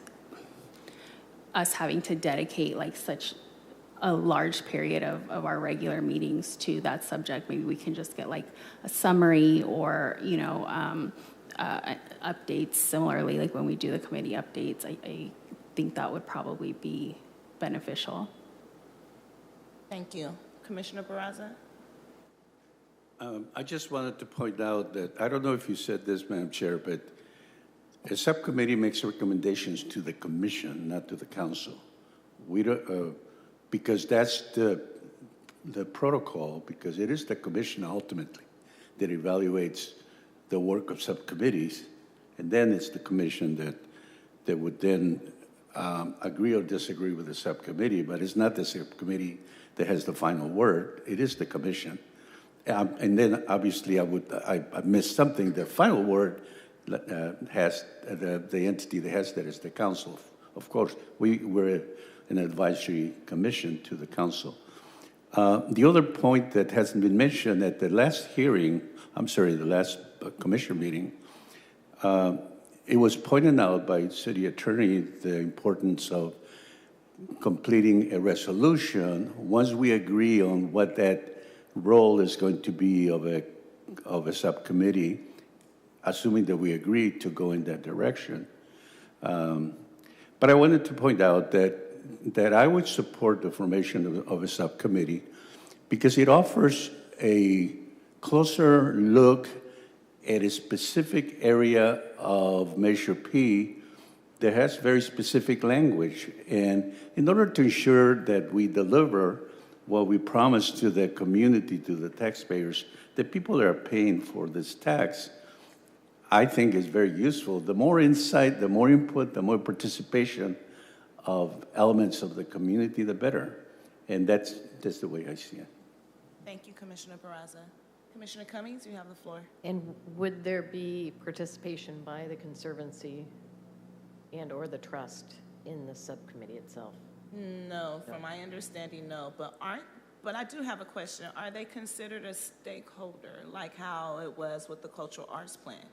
us having to dedicate like such a large period of our regular meetings to that subject. Maybe we can just get like a summary or, updates similarly, like when we do the committee updates. I think that would probably be beneficial. Thank you. Commissioner Barraza? I just wanted to point out that, I don't know if you said this, Madam Chair, but a subcommittee makes recommendations to the commission, not to the council. We don't, because that's the protocol, because it is the commission ultimately that evaluates the work of subcommittees, and then it's the commission that would then agree or disagree with the subcommittee, but it's not the subcommittee that has the final word. It is the commission. And then obviously I missed something. The final word has the entity that has that is the council. Of course, we're an advisory commission to the council. The other point that hasn't been mentioned at the last hearing, the last commission meeting, it was pointed out by city attorney the importance of completing a resolution once we agree on what that role is going to be of a subcommittee, assuming that we agree to go in that direction. But I wanted to point out that I would support the formation of a subcommittee because it offers a closer look at a specific area of Measure P that has very specific language. And in order to ensure that we deliver what we promise to the community, to the taxpayers, the people that are paying for this tax, I think is very useful. The more insight, the more input, the more participation of elements of the community, the better. And that's the way I see it. Thank you, Commissioner Barraza. Commissioner Cummings, you have the floor. And would there be participation by the Conservancy and or the trust in the subcommittee itself? No, from my understanding, no. But I do have a question. Are they considered a stakeholder, like how it was with the cultural arts plan?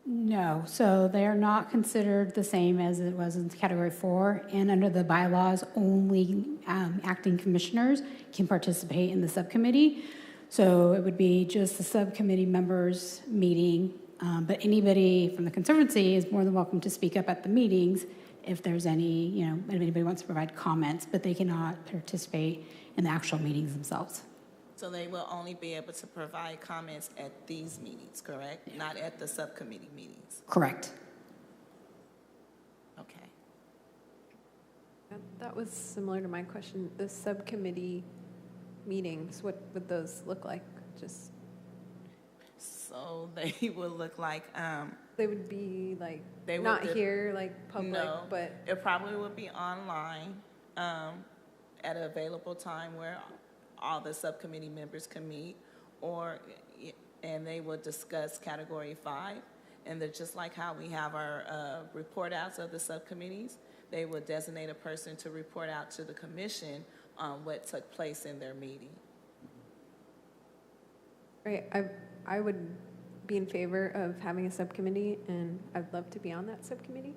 No, so they are not considered the same as it was in Category 4, and under the bylaws, only acting commissioners can participate in the subcommittee. So it would be just the subcommittee members meeting, but anybody from the Conservancy is more than welcome to speak up at the meetings if there's any, if anybody wants to provide comments, but they cannot participate in the actual meetings themselves. So they will only be able to provide comments at these meetings, correct? Not at the subcommittee meetings? Correct. Okay. That was similar to my question. The subcommittee meetings, what would those look like? Just so they will look like they would be like they not here, like public, no, but it probably would be online at an available time where all the subcommittee members can meet, and they will discuss Category 5, and they're just like how we have our report outs of the subcommittees. They will designate a person to report out to the commission on what took place in their meeting. right. I would be in favor of having a subcommittee, and I'd love to be on that subcommittee.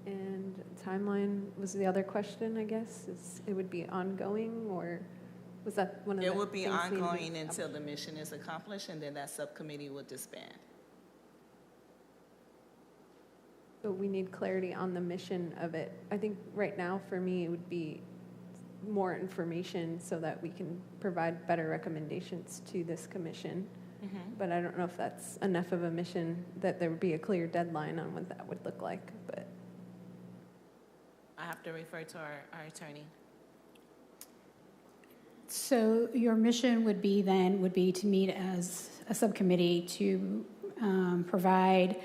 And timeline was the other question, I guess. It would be ongoing, or was that one of the It would be things needed to ongoing until the mission is accomplished, and then that subcommittee will disband. So we need clarity on the mission of it. I think right now, for me, it would be more information so that we can provide better recommendations to this commission. Mm-hmm. But I don't know if that's enough of a mission that there would be a clear deadline on what that would look like. But I have to refer to our attorney. So your mission would be to meet as a subcommittee to provide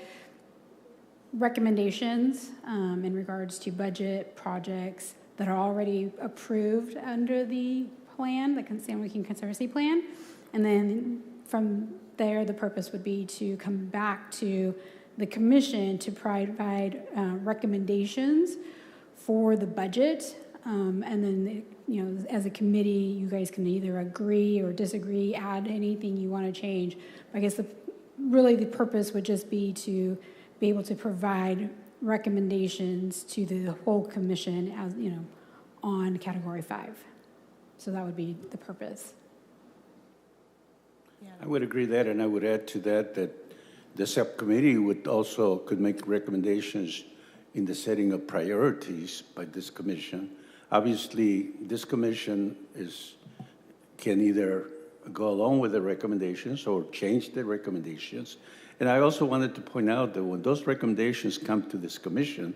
recommendations in regards to budget projects that are already approved under the plan, the San Joaquin Conservancy Plan. And then from there, the purpose would be to come back to the commission to provide recommendations for the budget. And then, as a committee, you guys can either agree or disagree, add anything you want to change. I guess really the purpose would just be to be able to provide recommendations to the whole commission as, on Category 5. So that would be the purpose. I would agree that, and I would add to that the subcommittee could make recommendations in the setting of priorities by this commission. Obviously, this commission can either go along with the recommendations or change the recommendations. And I also wanted to point out that when those recommendations come to this commission,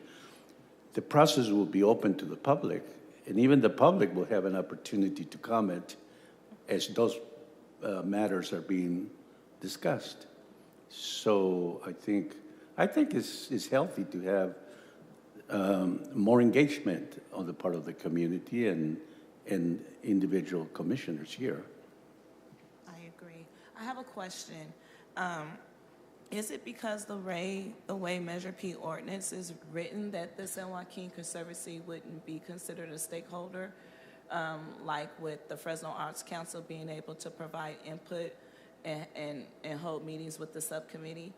the process will be open to the public, and even the public will have an opportunity to comment as those matters are being discussed. So I think it's healthy to have more engagement on the part of the community and individual commissioners here. I agree. I have a question. Is it because the way Measure P ordinance is written that the San Joaquin Conservancy wouldn't be considered a stakeholder, like with the Fresno Arts Council being able to provide input and hold meetings with the subcommittee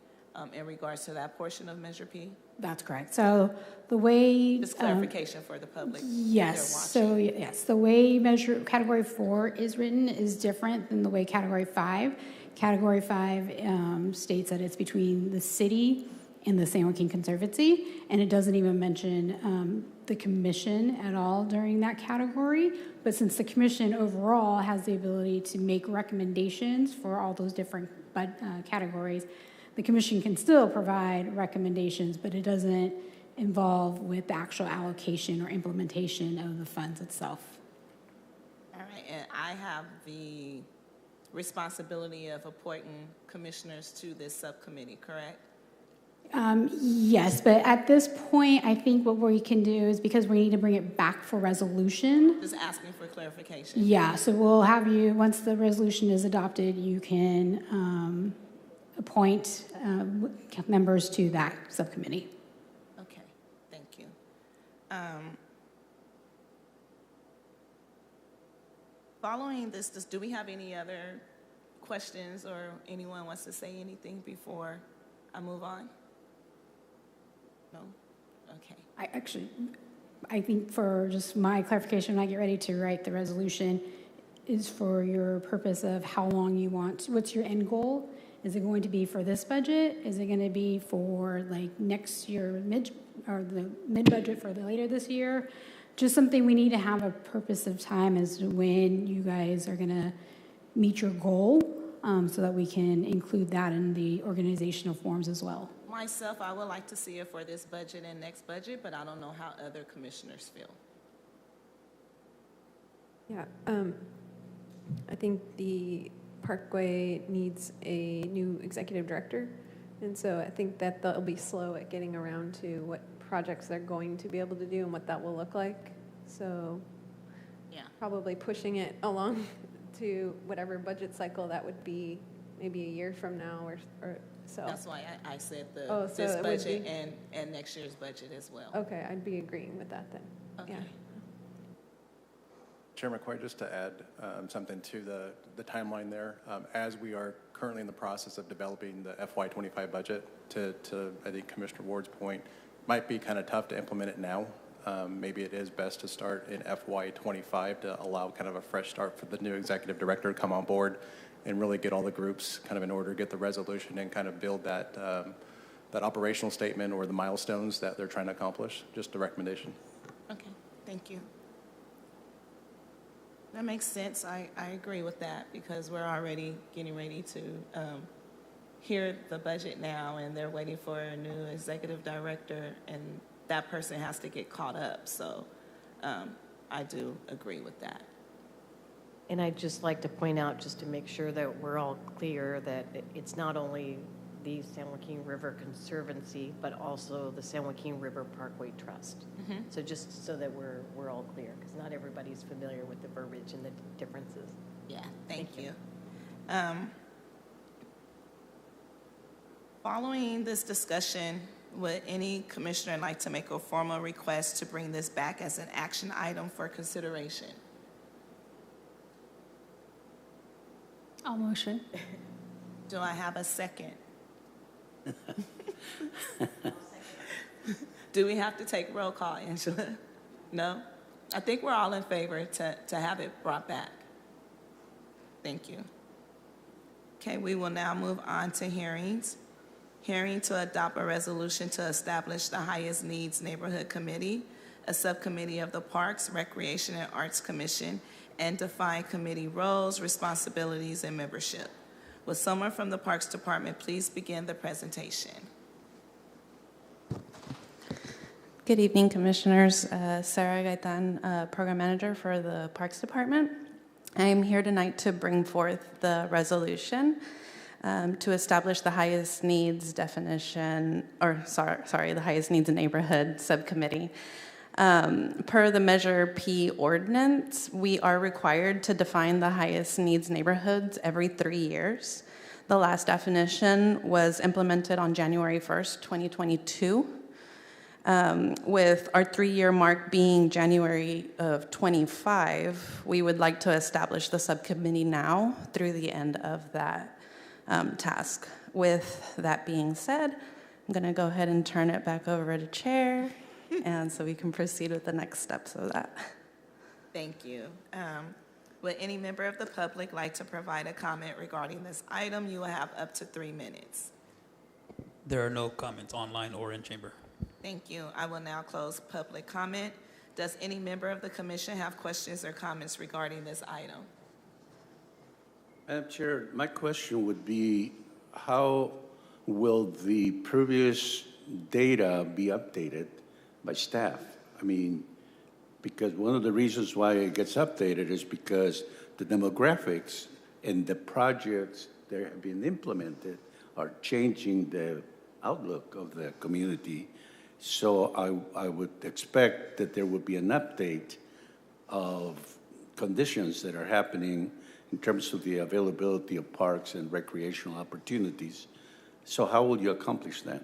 in regards to that portion of Measure P? That's correct. So the way... Just clarification for the public. Yes. So yes, the way Category 4 is written is different than the way Category 5. Category 5 states that it's between the city and the San Joaquin Conservancy, and it doesn't even mention the commission at all during that category. But since the commission overall has the ability to make recommendations for all those different categories, the commission can still provide recommendations, but it doesn't involve with the actual allocation or implementation of the funds itself. All right, and I have the responsibility of appointing commissioners to this subcommittee, correct? Yes, but at this point, I think what we can do is, because we need to bring it back for resolution. Just asking for clarification. Yeah, so we'll have you, once the resolution is adopted, you can appoint members to that subcommittee. Okay, thank you. Following this, do we have any other questions or anyone wants to say anything before I move on? No? Okay. I think for just my clarification, when I get ready to write the resolution, is for your purpose of how long you want, what's your end goal? Is it going to be for this budget? Is it going to be for like next year the mid-budget for the later this year? Just something we need to have a purpose of time as to when you guys are going to meet your goal, so that we can include that in the organizational forms as well. Myself, I would like to see it for this budget and next budget, but I don't know how other commissioners feel. Yeah, I think the Parkway needs a new executive director, and so I think that they'll be slow at getting around to what projects they're going to be able to do and what that will look like. So yeah, probably pushing it along to whatever budget cycle that would be, maybe a year from now or so. That's why I said so this it would budget be- and next year's budget as well. Okay, I'd be agreeing with that then. Okay. Yeah. Chair McCoy, just to add something to the timeline there, as we are currently in the process of developing the FY25 budget, to I think Commissioner Ward's point, might be kind of tough to implement it now. Maybe it is best to start in FY25 to allow kind of a fresh start for the new executive director to come on board and really get all the groups kind of in order, get the resolution and kind of build that operational statement or the milestones that they're trying to accomplish. Just a recommendation. Okay, thank you. That makes sense. I agree with that because we're already getting ready to hear the budget now, and they're waiting for a new executive director, and that person has to get caught up. So I do agree with that. And I'd just like to point out, just to make sure that we're all clear, that it's not only the San Joaquin River Conservancy, but also the San Joaquin River Parkway Trust. Mm-hmm. So just so that we're all clear, because not everybody's familiar with the verbiage and the differences. Yeah, thank you. Following this discussion, would any commissioner like to make a formal request to bring this back as an action item for consideration? I'll motion. Do I have a second? Do we have to take roll call, Angela? No? I think we're all in favor to have it brought back. Thank you. Okay, we will now move on to hearings. Hearing to adopt a resolution to establish the Highest Needs Neighborhood Committee, a subcommittee of the Parks, Recreation, and Arts Commission, and define committee roles, responsibilities, and membership. Will someone from the Parks Department please begin the presentation? Good evening, Commissioners. Sarah Gaitan, Program Manager for the Parks Department. I am here tonight to bring forth the resolution to establish the highest needs definition, or sorry, the highest needs neighborhood subcommittee. Per the Measure P ordinance, we are required to define the highest needs neighborhoods every 3 years. The last definition was implemented on January 1st, 2022. With our 3-year mark being January of 25, we would like to establish the subcommittee now through the end of that task. With that being said, I'm going to go ahead and turn it back over to Chair, and so we can proceed with the next steps of that. Thank you. Would any member of the public like to provide a comment regarding this item? You will have up to 3 minutes. There are no comments online or in chamber. Thank you. I will now close public comment. Does any member of the commission have questions or comments regarding this item? Madam Chair, my question would be, how will the previous data be updated by staff? I mean, because one of the reasons why it gets updated is because the demographics and the projects that have been implemented are changing the outlook of the community. So I would expect that there would be an update of conditions that are happening in terms of the availability of parks and recreational opportunities. So how will you accomplish that?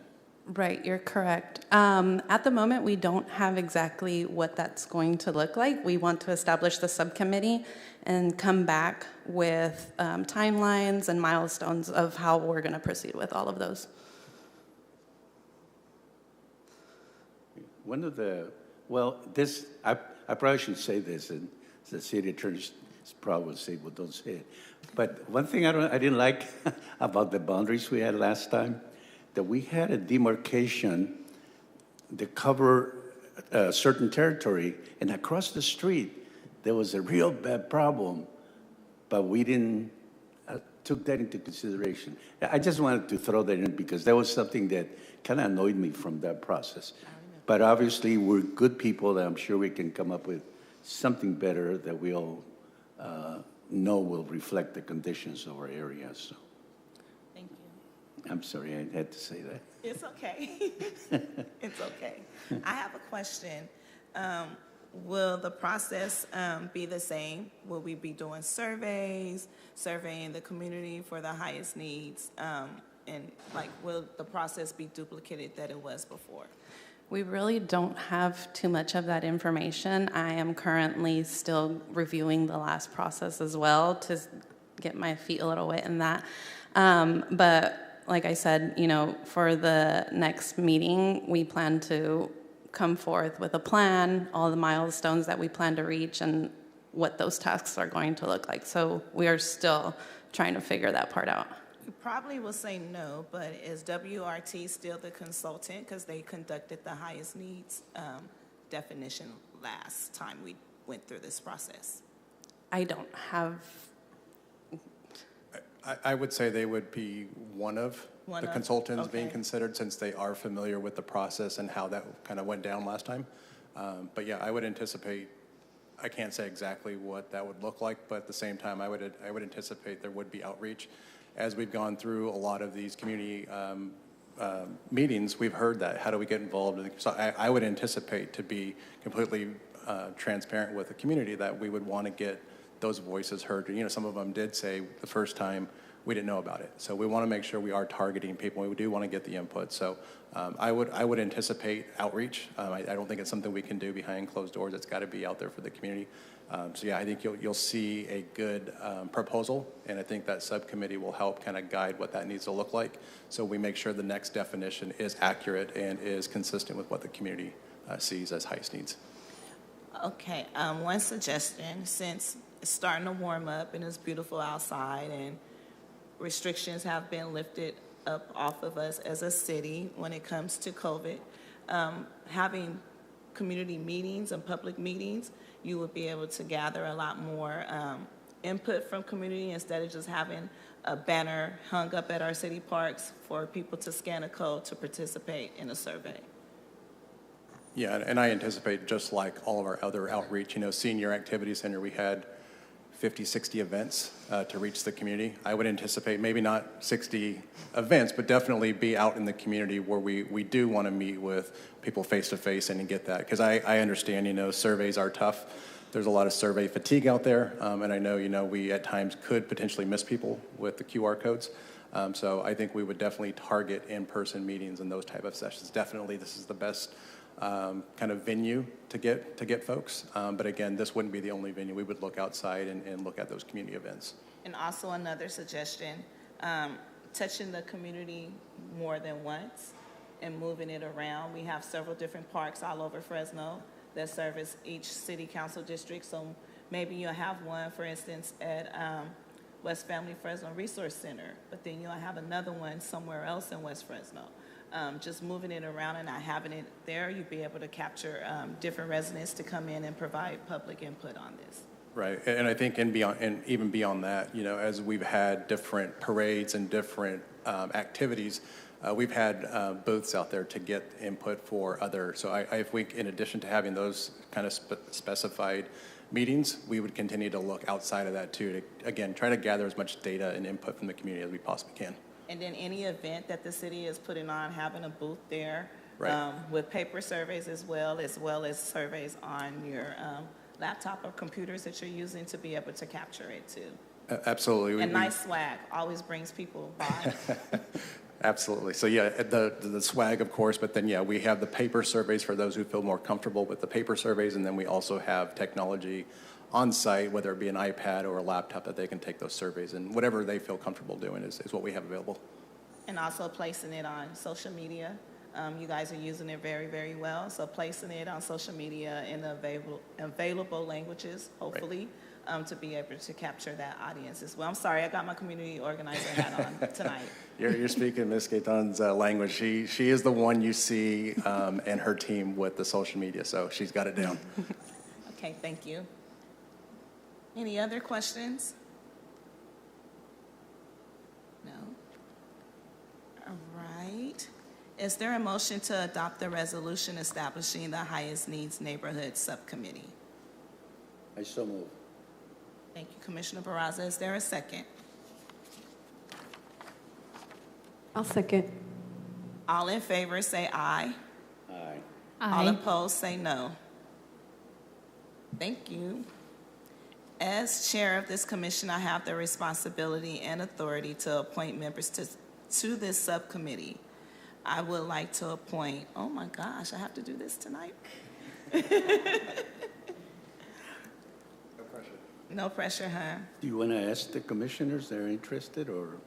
Right, you're correct. At the moment, we don't have exactly what that's going to look like. We want to establish the subcommittee and come back with timelines and milestones of how we're going to proceed with all of those. One of the, well, this, I probably should say this, and the city attorney probably would say, well, don't say it. But one thing I didn't like about the boundaries we had last time, that we had a demarcation that covered a certain territory, and across the street, there was a real bad problem, but we didn't took that into consideration. I just wanted to throw that in because that was something that kind of annoyed me from that process. But obviously, we're good people, and I'm sure we can come up with something better that we all know will reflect the conditions of our area. So, Thank you. I'm sorry I had to say that. It's okay. It's okay. I have a question. Will the process be the same? Will we be doing surveys, surveying the community for the highest needs? And like, will the process be duplicated that it was before? We really don't have too much of that information. I am currently still reviewing the last process as well to get my feet a little wet in that. But like I said, you know, for the next meeting, we plan to come forth with a plan, all the milestones that we plan to reach, and what those tasks are going to look like. So we are still trying to figure that part out. You probably will say no, but is WRT still the consultant because they conducted the highest needs definition last time we went through this process? I don't have. I would say they would be one of the consultants being okay. considered, since they are familiar with the process and how that kind of went down last time. But yeah, I would anticipate, I can't say exactly what that would look like, but at the same time, I would anticipate there would be outreach. As we've gone through a lot of these community meetings, we've heard that. How do we get involved? So I would anticipate to be completely transparent with the community that we would want to get those voices heard. You know, some of them did say the first time we didn't know about it. So we want to make sure we are targeting people. We do want to get the input. So I would anticipate outreach. I don't think it's something we can do behind closed doors. It's got to be out there for the community. So yeah, I think you'll see a good proposal, and I think that subcommittee will help kind of guide what that needs to look like. So we make sure the next definition is accurate and is consistent with what the community sees as highest needs. Okay, one suggestion, since it's starting to warm up and it's beautiful outside and restrictions have been lifted up off of us as a city when it comes to COVID, having community meetings and public meetings, you would be able to gather a lot more input from community instead of just having a banner hung up at our city parks for people to scan a code to participate in a survey. Yeah, and I anticipate, just like all of our other outreach, Senior Activity Center, we had 50, 60 events to reach the community. I would anticipate maybe not 60 events, but definitely be out in the community where we do want to meet with people face to face and get that. Because I understand, surveys are tough. There's a lot of survey fatigue out there, and I know, we at times could potentially miss people with the QR codes. So I think we would definitely target in-person meetings and those type of sessions. Definitely, this is the best kind of venue to get folks. But again, this wouldn't be the only venue. We would look outside and look at those community events. And also another suggestion, touching the community more than once and moving it around. We have several different parks all over Fresno that service each city council district. So maybe you'll have one, for instance, at West Family Fresno Resource Center, but then you'll have another one somewhere else in West Fresno. Just moving it around and not having it there, you'd be able to capture different residents to come in and provide public input on this. Right, and I think even beyond that, as we've had different parades and different activities, we've had booths out there to get input for other. So if we, in addition to having those kind of specified meetings, we would continue to look outside of that too, to again try to gather as much data and input from the community as we possibly can. And then any event that the city is putting on, having a booth there, right. With paper surveys as well as surveys on your laptop or computers that you're using to be able to capture it too. Absolutely. And nice swag always brings people by. Absolutely. So yeah, the swag, of course, but then yeah, we have the paper surveys for those who feel more comfortable with the paper surveys, and then we also have technology on site, whether it be an iPad or a laptop, that they can take those surveys, and whatever they feel comfortable doing is what we have available. And also placing it on social media. You guys are using it very, very well. So placing it on social media in available languages, hopefully, right. To be able to capture that audience as well. I'm sorry, I got my community organizer hat on tonight. You're speaking Ms. Gaetan's language. She is the one you see and her team with the social media, so she's got it down. Okay, thank you. Any other questions? No? All right. Is there a motion to adopt the resolution establishing the Highest Needs Neighborhood Subcommittee? I so move. Thank you, Commissioner Barraza. Is there a second? I'll second. All in favor say aye. Aye. All opposed say no. Thank you. As chair of this commission, I have the responsibility and authority to appoint members to this subcommittee. I would like to appoint, oh my gosh, I have to do this tonight? No pressure. No pressure, huh? Do you want to ask the commissioners they're interested, or?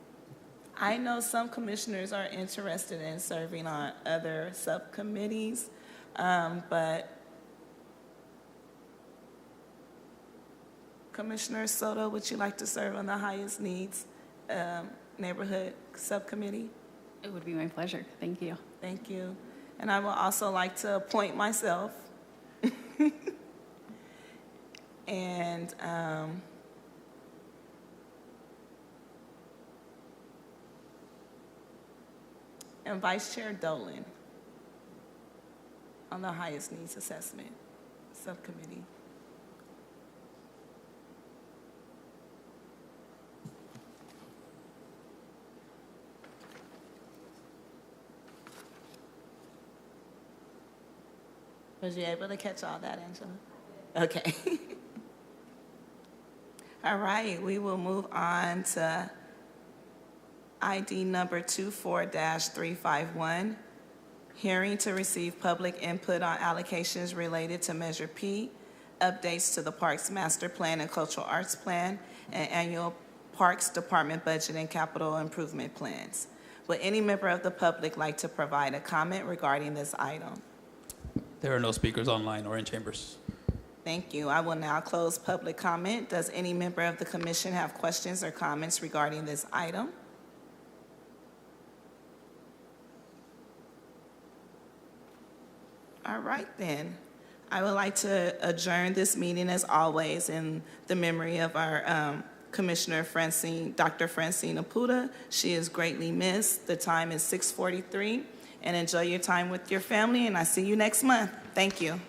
I know some commissioners are interested in serving on other subcommittees, but Commissioner Soto, would you like to serve on the Highest Needs Neighborhood Subcommittee? It would be my pleasure. Thank you. Thank you. And I would also like to appoint myself. And Vice Chair Dolan on the Highest Needs Assessment Subcommittee. Was you able to catch all that, Angela? Okay. All right, we will move on to ID number 24-351, hearing to receive public input on allocations related to Measure P, updates to the Parks Master Plan and Cultural Arts Plan, and annual Parks Department budget and capital improvement plans. Would any member of the public like to provide a comment regarding this item? There are no speakers online or in chambers. Thank you. I will now close public comment. Does any member of the commission have questions or comments regarding this item? All right, then. I would like to adjourn this meeting as always in the memory of our Commissioner Francine, Dr. Francine Apuda. She is greatly missed. The time is 6:43, and enjoy your time with your family, and I see you next month. Thank you.